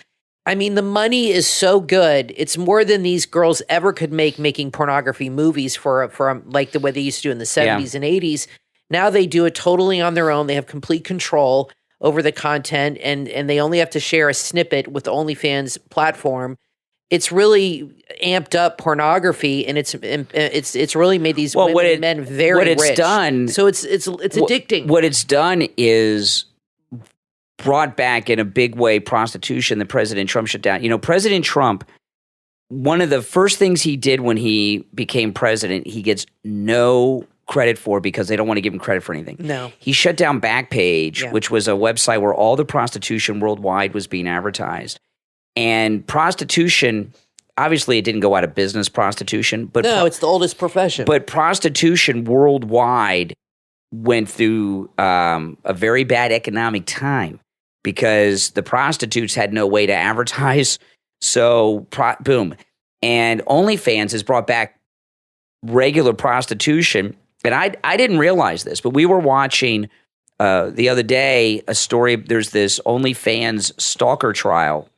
I mean, the money is so good. It's more than these girls ever could make making pornography movies for like the way they used to do in the 70s and 80s. Now they do it totally on their own. They have complete control over the content, and they only have to share a snippet with the OnlyFans platform. It's really amped up pornography, and it's really made these women and men very rich. Done, so it's addicting. What it's done is brought back in a big way prostitution that President Trump shut down. President Trump, one of the first things he did when he became president, he gets no credit for because they don't want to give him credit for anything. No. He shut down Backpage, which was a website where all the prostitution worldwide was being advertised. And prostitution, obviously it didn't go out of business, prostitution. But no, it's the oldest profession. But prostitution worldwide went through a very bad economic time because the prostitutes had no way to advertise. So, boom. And OnlyFans has brought back regular prostitution. And I didn't realize this, but we were watching the other day a story. There's this OnlyFans stalker trial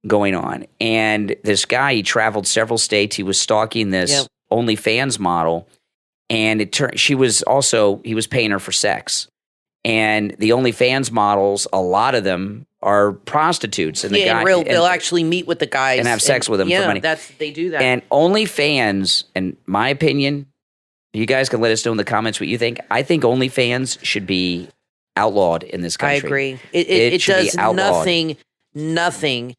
going on. And this guy, he traveled several states. He was stalking this OnlyFans model. And he was paying her for sex. And the OnlyFans models, a lot of them are prostitutes. And they'll actually meet with the guys and have sex with them for money. They do that. And OnlyFans, in my opinion, you guys can let us know in the comments what you think. I think OnlyFans should be outlawed in this country. I agree. It does nothing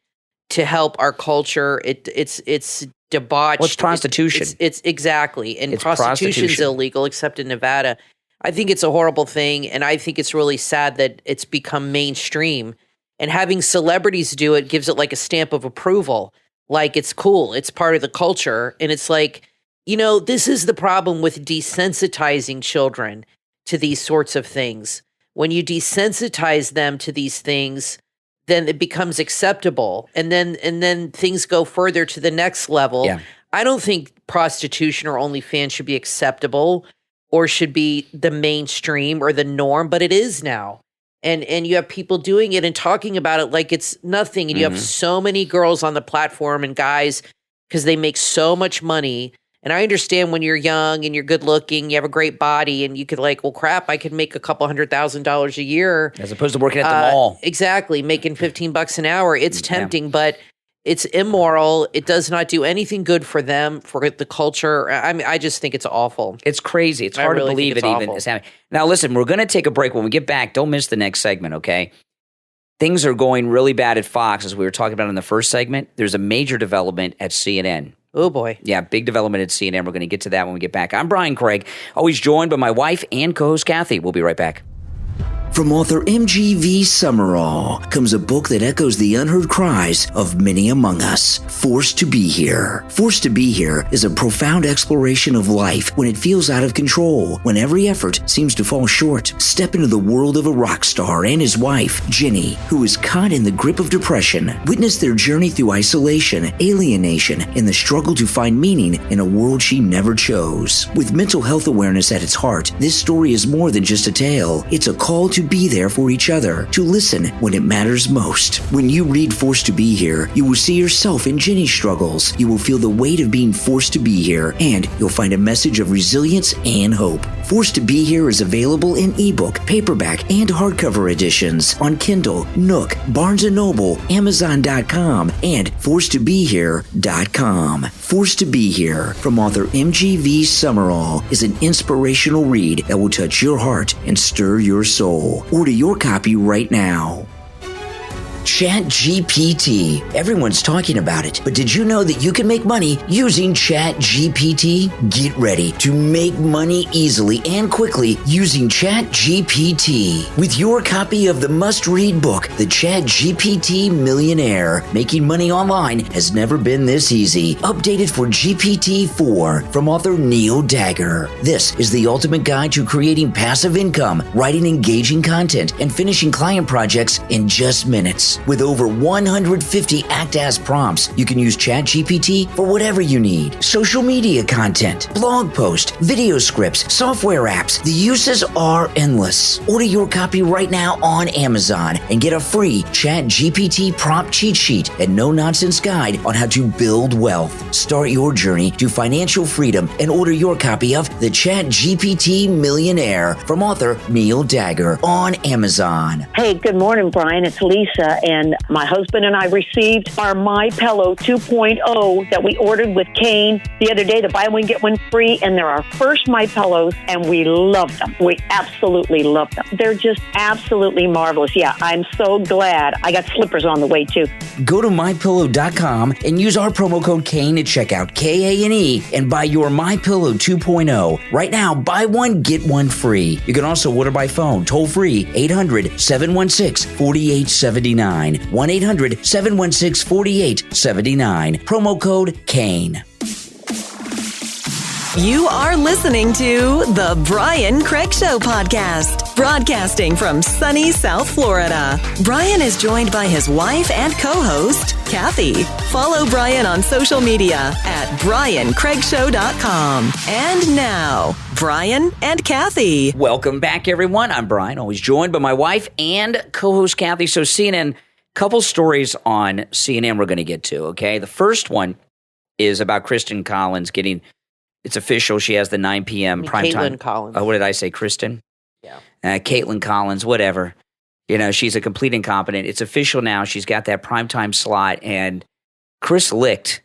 to help our culture. It's debauched. What's prostitution? It's exactly. And prostitution's illegal except in Nevada. I think it's a horrible thing, and I think it's really sad that it's become mainstream. And having celebrities do it gives it like a stamp of approval. Like it's cool. It's part of the culture. And it's like, this is the problem with desensitizing children to these sorts of things. When you desensitize them to these things, then it becomes acceptable. And then things go further to the next level. Yeah. I don't think prostitution or OnlyFans should be acceptable or should be the mainstream or the norm, but it is now. And you have people doing it and talking about it like it's nothing. And you have so many girls on the platform and guys because they make so much money. And I understand when you're young and you're good looking, you have a great body, and you could well, crap, I could make a couple $100,000 a year. As opposed to working at the mall. Exactly. Making $15 an hour. It's tempting, but it's immoral. It does not do anything good for them, for the culture. I just think it's awful. It's crazy. It's hard to believe it even is happening. Now, listen, we're going to take a break. When we get back, don't miss the next segment, okay? Things are going really bad at Fox, as we were talking about in the first segment. There's a major development at CNN. Oh, boy. Yeah, big development at CNN. We're going to get to that when we get back. I'm Brian Craig, always joined by my wife and co-host Kathy. We'll be right back. From author MGV Summerall comes a book that echoes the unheard cries of many among us. Forced to Be Here. Forced to Be Here is a profound exploration of life when it feels out of control, when every effort seems to fall short. Step into the world of a rock star and his wife, Ginny, who is caught in the grip of depression. Witness their journey through isolation, alienation, and the struggle to find meaning in a world she never chose. With mental health awareness at its heart, this story is more than just a tale. It's a call to be there for each other, to listen when it matters most. When you read Forced to Be Here, you will see yourself in Ginny's struggles. You will feel the weight of being forced to be here, and you'll find a message of resilience and hope. Forced to Be Here is available in ebook, paperback, and hardcover editions on Kindle, Nook, Barnes & Noble, Amazon.com, and ForcedToBeHere.com. Forced to Be Here from author MGV Summerall is an inspirational read that will touch your heart and stir your soul. Order your copy right now. ChatGPT. Everyone's talking about it, but did you know that you can make money using ChatGPT? Get ready to make money easily and quickly using ChatGPT. With your copy of the must-read book, The ChatGPT Millionaire, making money online has never been this easy. Updated for GPT-4 from author Neil Dagger. This is the ultimate guide to creating passive income, writing engaging content, and finishing client projects in just minutes. With over 150 act-as prompts, you can use ChatGPT for whatever you need. Social media content, blog posts, video scripts, software apps. The uses are endless. Order your copy right now on Amazon and get a free ChatGPT prompt cheat sheet and no-nonsense guide on how to build wealth. Start your journey to financial freedom and order your copy of The ChatGPT Millionaire from author Neil Dagger on Amazon. Hey, good morning, Brian. It's Lisa. and my husband and I received our My Pillow 2.0 that we ordered with Kane the other day, the buy one, get one free, and they're our first My Pillows, and we love them. We absolutely love them. They're just absolutely marvelous. Yeah, I'm so glad. I got slippers on the way, too. Go to mypillow.com and use our promo code Kane at checkout, K-A-N-E, and buy your My Pillow 2.0. Right now, buy one, get one free. You can also order by phone, toll free, 800-716-4879. 1-800-716-4879. Promo code Kane. You are listening to the Brian Craig Show podcast, broadcasting from sunny South Florida. Brian is joined by his wife and co-host, Kathy. Follow Brian on social media at briancraigshow.com. And now, Brian and Kathy. Welcome back, everyone. I'm Brian, always joined by my wife and co-host Kathy. So CNN, couple stories on CNN we're going to get to, okay? The first one is about Kaitlan Collins getting... It's official. She has the 9 p.m. primetime. Kaitlan Collins. Oh, what did I say? Kristen? Yeah. Kaitlan Collins, whatever. You know, she's a complete incompetent. It's official now. She's got that primetime slot. And Chris Licht,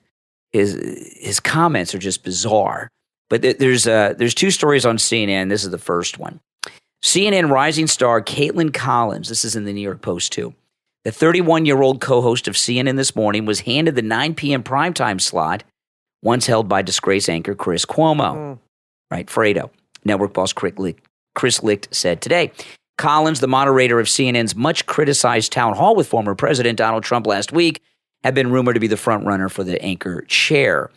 his comments are just bizarre. But there's two stories on CNN. This is the first one. CNN rising star Kaitlan Collins, this is in the New York Post too. The 31-year-old co-host of CNN This Morning was handed the 9 p.m. primetime slot once held by disgraced anchor Chris Cuomo, right? Fredo. Network boss Chris Licht said today. Collins, the moderator of CNN's much criticized town hall with former President Donald Trump last week, had been rumored to be the front runner for the anchor chair.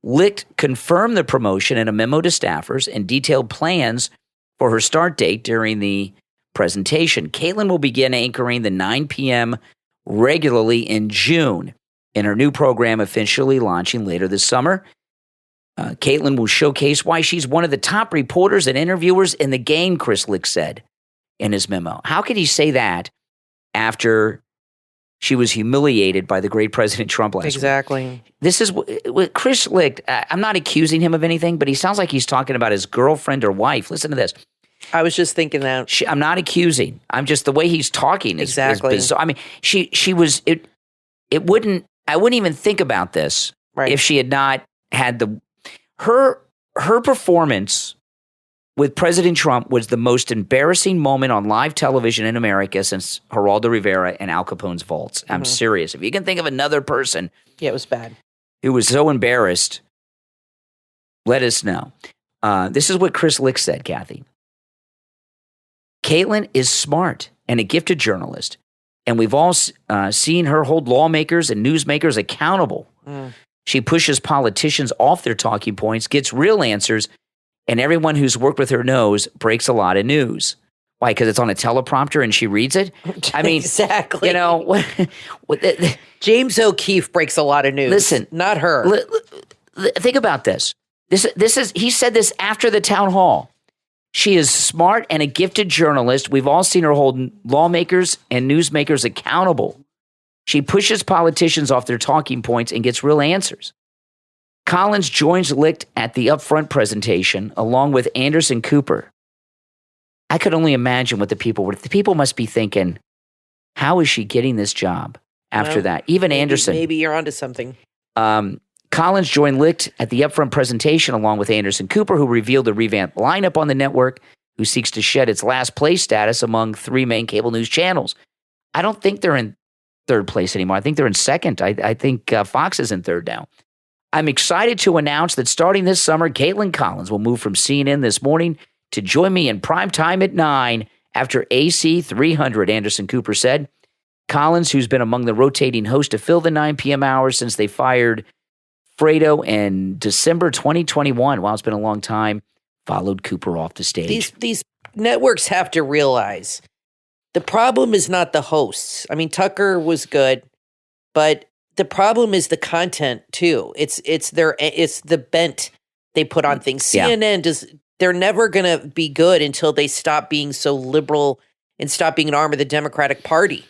Licht confirmed the promotion in a memo to staffers and detailed plans for her start date during the presentation. Kaitlan will begin anchoring the 9 p.m. regularly in June. In her new program officially launching later this summer, Kaitlan will showcase why she's one of the top reporters and interviewers in the game, Chris Licht said in his memo. How could he say that after she was humiliated by the great President Trump last week? Exactly. This is what Chris Licht, I'm not accusing him of anything, but he sounds like he's talking about his girlfriend or wife. Listen to this. I was just thinking that. I'm not accusing. I'm just, the way he's talking is bizarre. I mean, she was, it wouldn't, I wouldn't even think about this if she had not had her performance with President Trump was the most embarrassing moment on live television in America since Geraldo Rivera and Al Capone's vaults. I'm serious. If you can think of another person, it was bad, who was so embarrassed, let us know. This is what Chris Licht said, Kathy. Kaitlan is smart and a gifted journalist. And we've all seen her hold lawmakers and newsmakers accountable. She pushes politicians off their talking points, gets real answers, and everyone who's worked with her knows breaks a lot of news. Why? Because it's on a teleprompter and she reads it? I mean, exactly. You know, James O'Keefe breaks a lot of news. Listen, not her. Think about this. This is he said this after the town hall. She is smart and a gifted journalist. We've all seen her hold lawmakers and newsmakers accountable. She pushes politicians off their talking points and gets real answers. Collins joins Licht at the upfront presentation along with Anderson Cooper. I could only imagine what the people were. The people must be thinking, how is she getting this job after that? Even Anderson. Maybe you're onto something. Collins joined Licht at the upfront presentation along with Anderson Cooper, who revealed a revamped lineup on the network, who seeks to shed its last place status among three main cable news channels. I don't think they're in third place anymore. I think they're in second. I think Fox is in third now. I'm excited to announce that starting this summer, Kaitlan Collins will move from CNN This Morning to join me in primetime at 9 after AC 300, Anderson Cooper said. Collins, who's been among the rotating hosts to fill the 9 p.m. hours since they fired Fredo in December 2021, wow, it's been a long time, followed Cooper off the stage. These networks have to realize the problem is not the hosts. I mean, Tucker was good, but the problem is the content too. It's the bent they put on things. CNN they're never going to be good until they stop being so liberal and stop being an arm of the Democratic Party.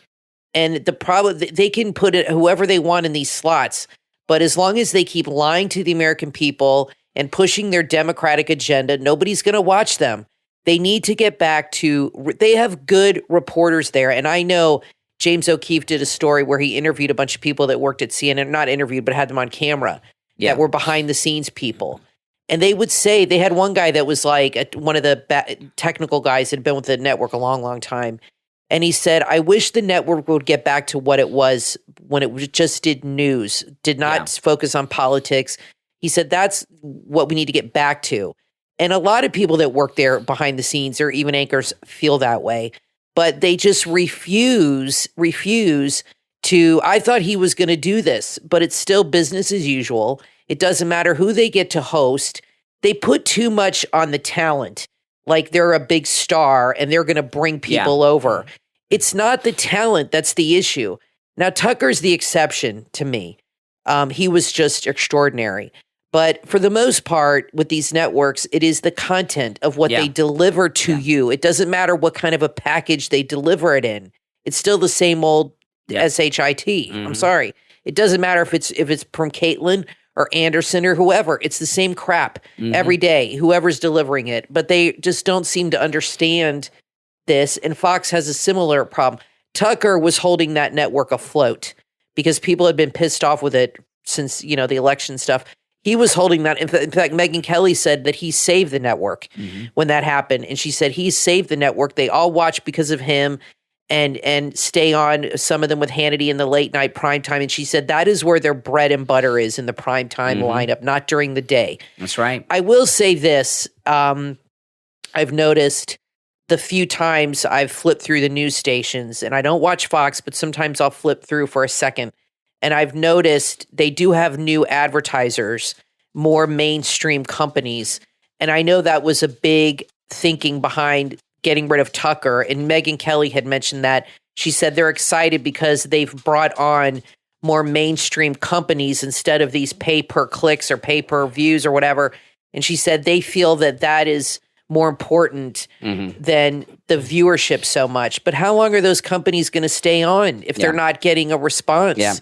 And the problem, they can put it whoever they want in these slots. But as long as they keep lying to the American people and pushing their Democratic agenda, nobody's going to watch them. They need to get back to, they have good reporters there. And I know James O'Keefe did a story where he interviewed a bunch of people that worked at CNN, not interviewed, but had them on camera, that were behind the scenes people. And they would say, they had one guy that was like one of the technical guys that had been with the network a long, long time. And he said, I wish the network would get back to what it was when it just did news, did not focus on politics. He said, that's what we need to get back to. And a lot of people that work there behind the scenes or even anchors feel that way. But they just refuse to, I thought he was going to do this, but it's still business as usual. It doesn't matter who they get to host. They put too much on the talent, like they're a big star and they're going to bring people over. It's not the talent that's the issue. Now, Tucker's the exception to me. He was just extraordinary. But for the most part, with these networks, it is the content of what they deliver to you. It doesn't matter what kind of a package they deliver it in. It's still the same old SHIT. I'm sorry. It doesn't matter if it's from Kaitlan or Anderson or whoever. It's the same crap every day, whoever's delivering it. But they just don't seem to understand this. And Fox has a similar problem. Tucker was holding that network afloat because people had been pissed off with it since, the election stuff. He was holding that. In fact, Megyn Kelly said that he saved the network when that happened. And she said he saved the network. They all watch because of him and stay on, some of them with Hannity in the late night primetime. And she said that is where their bread and butter is, in the primetime lineup, not during the day. That's right. I will say this. I've noticed the few times I've flipped through the news stations, and I don't watch Fox, but sometimes I'll flip through for a second. And I've noticed they do have new advertisers, more mainstream companies. And I know that was a big thinking behind getting rid of Tucker. And Megyn Kelly had mentioned that. She said they're excited because they've brought on more mainstream companies instead of these pay-per-clicks or pay-per-views or whatever. And she said they feel that that is more important than the viewership so much. But how long are those companies going to stay on if they're not getting a response? Yeah.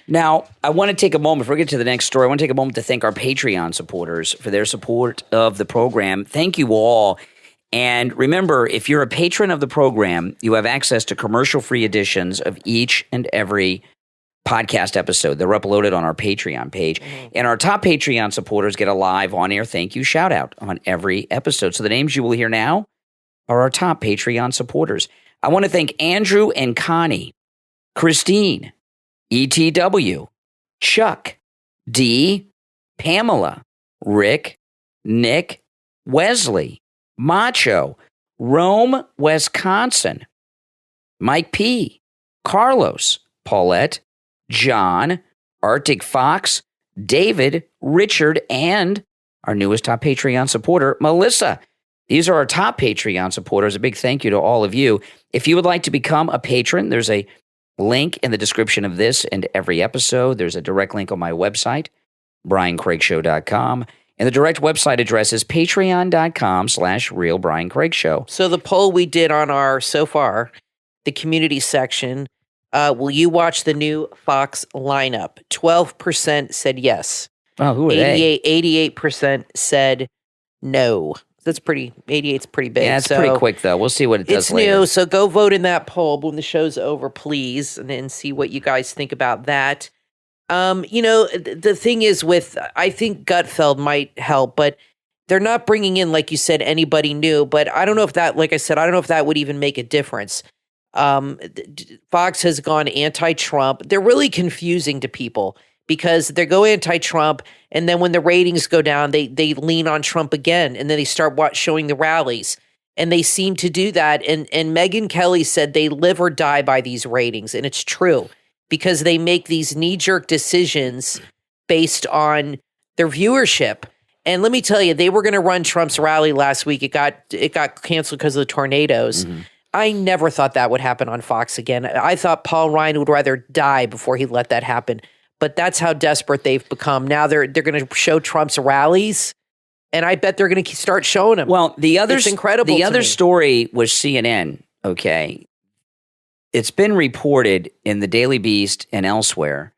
Now, I want to take a moment, before we get to the next story, I want to take a moment to thank our Patreon supporters for their support of the program. Thank you all. And remember, if you're a patron of the program, you have access to commercial-free editions of each and every podcast episode. They're uploaded on our Patreon page. And our top Patreon supporters get a live on-air thank you shout-out on every episode. So the names you will hear now are our top Patreon supporters. I want to thank Andrew and Connie, Christine, ETW, Chuck, Dee, Pamela, Rick, Nick, Wesley, Macho, Rome, Wisconsin, Mike P., Carlos, Paulette, John, Arctic Fox, David, Richard, and our newest top Patreon supporter, Melissa. These are our top Patreon supporters. A big thank you to all of you. If you would like to become a patron, there's a link in the description of this and every episode. There's a direct link on my website, BrianCraigShow.com. And the direct website address is patreon.com/RealBrianCraigShow. So the poll we did on the community section, will you watch the new Fox lineup? 12% said yes. Oh, who are they? 88% said no. That's 88's pretty big. Yeah, it's pretty quick, though. We'll see what it does later. It's new, so go vote in that poll when the show's over, please, and then see what you guys think about that. The thing is I think Gutfeld might help, but they're not bringing in, like you said, anybody new. But I don't know if that, like I said, I don't know if that would even make a difference. Fox has gone anti-Trump. They're really confusing to people because they go anti-Trump, and then when the ratings go down, they lean on Trump again, and then they start showing the rallies. And they seem to do that. And Megyn Kelly said they live or die by these ratings, and it's true, because they make these knee-jerk decisions based on their viewership. And let me tell you, they were going to run Trump's rally last week. It got canceled because of the tornadoes. I never thought that would happen on Fox again. I thought Paul Ryan would rather die before he let that happen. But that's how desperate they've become. Now they're going to show Trump's rallies, and I bet they're going to start showing them. Well, it's incredible. The other story was CNN. Okay, it's been reported in the Daily Beast and elsewhere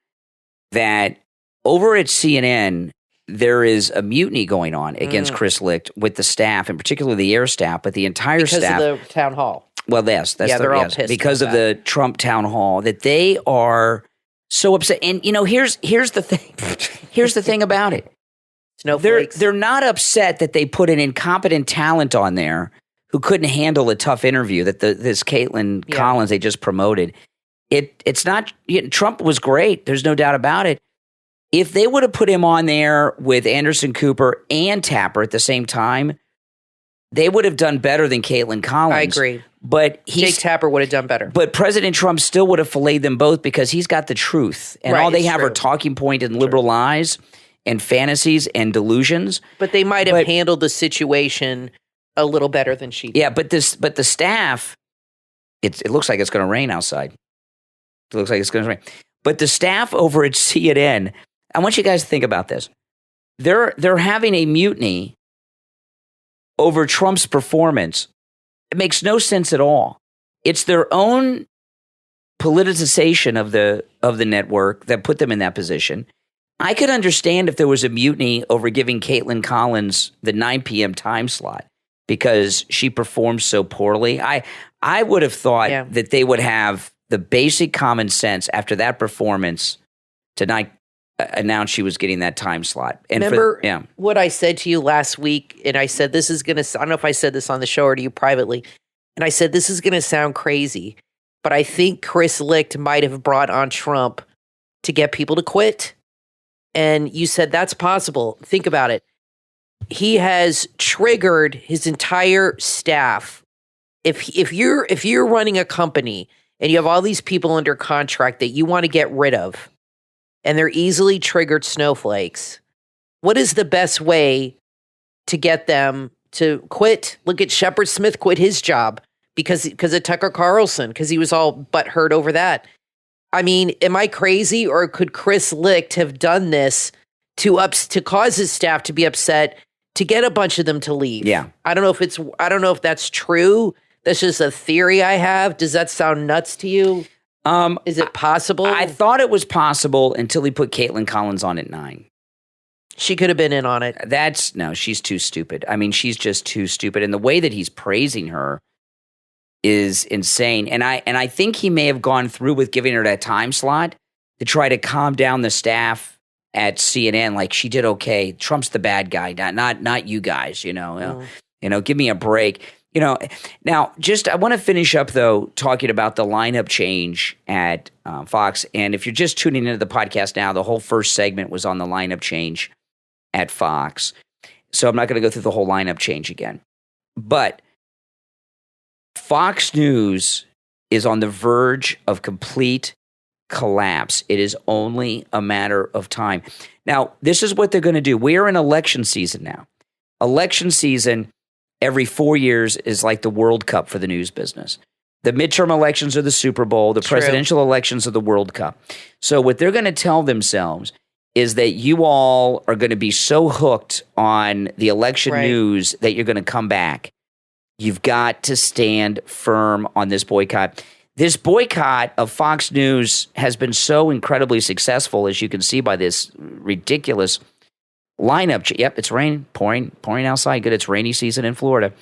that over at CNN there is a mutiny going on against Chris Licht with the staff, and particularly the air staff, but the entire staff because of the town hall. Well, yes, they're all pissed because of the Trump town hall, that they are so upset. And here's the thing. Here's the thing about it. Snowflakes. They're not upset that they put an incompetent talent on there who couldn't handle a tough interview. That this Kaitlan Collins they just promoted. It's not. Trump was great. There's no doubt about it. If they would have put him on there with Anderson Cooper and Tapper at the same time, they would have done better than Kaitlan Collins. I agree. But Jake Tapper would have done better. But President Trump still would have filleted them both because he's got the truth. And all they have are talking point and liberal lies and fantasies and delusions. But they might have handled the situation a little better than she did. Yeah, but the staff, it looks like it's going to rain outside. It looks like it's going to rain. But the staff over at CNN, I want you guys to think about this. They're having a mutiny over Trump's performance. It makes no sense at all. It's their own politicization of the network that put them in that position. I could understand if there was a mutiny over giving Kaitlan Collins the 9 p.m. time slot because she performed so poorly. I would have thought that they would have the basic common sense after that performance to not announce she was getting that time slot. And remember what I said to you last week? And I said, this is going to, I don't know if I said this on the show or to you privately. And I said, this is going to sound crazy, but I think Chris Licht might have brought on Trump to get people to quit. And you said, that's possible. Think about it. He has triggered his entire staff. If you're running a company and you have all these people under contract that you want to get rid of, and they're easily triggered snowflakes, what is the best way to get them to quit? Look at Shepard Smith quit his job because of Tucker Carlson, because he was all butthurt over that. I mean, am I crazy, or could Chris Licht have done this to cause his staff to be upset to get a bunch of them to leave? Yeah. I don't know if that's true. That's just a theory I have. Does that sound nuts to you? Is it possible? I thought it was possible until he put Kaitlan Collins on at 9. She could have been in on it. No, she's too stupid. I mean, she's just too stupid. And the way that he's praising her is insane. And I think he may have gone through with giving her that time slot to try to calm down the staff at CNN. Like, she did okay. Trump's the bad guy, not you guys. Give me a break. Now, I want to finish up, though, talking about the lineup change at Fox. And if you're just tuning into the podcast now, the whole first segment was on the lineup change at Fox. So I'm not going to go through the whole lineup change again. But Fox News is on the verge of complete collapse. It is only a matter of time. Now, this is what they're going to do. We are in election season now. Election season every 4 years is like the World Cup for the news business. The midterm elections are the Super Bowl. The presidential elections are the World Cup. So what they're going to tell themselves is that you all are going to be so hooked on the election news that you're going to come back. You've got to stand firm on this boycott. This boycott of Fox News has been so incredibly successful, as you can see by this ridiculous lineup. Yep, it's raining, pouring outside. Good, it's rainy season in Florida.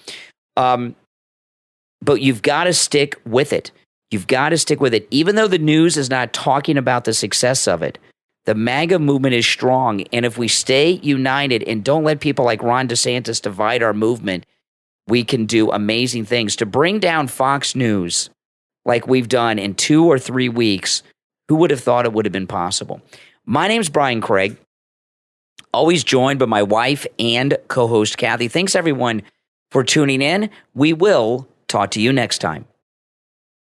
But you've got to stick with it. You've got to stick with it. Even though the news is not talking about the success of it, the MAGA movement is strong. And if we stay united and don't let people like Ron DeSantis divide our movement, we can do amazing things. To bring down Fox News like we've done in 2 or 3 weeks, who would have thought it would have been possible? My name's Brian Craig. Always joined by my wife and co-host Kathy. Thanks, everyone, for tuning in. We will talk to you next time.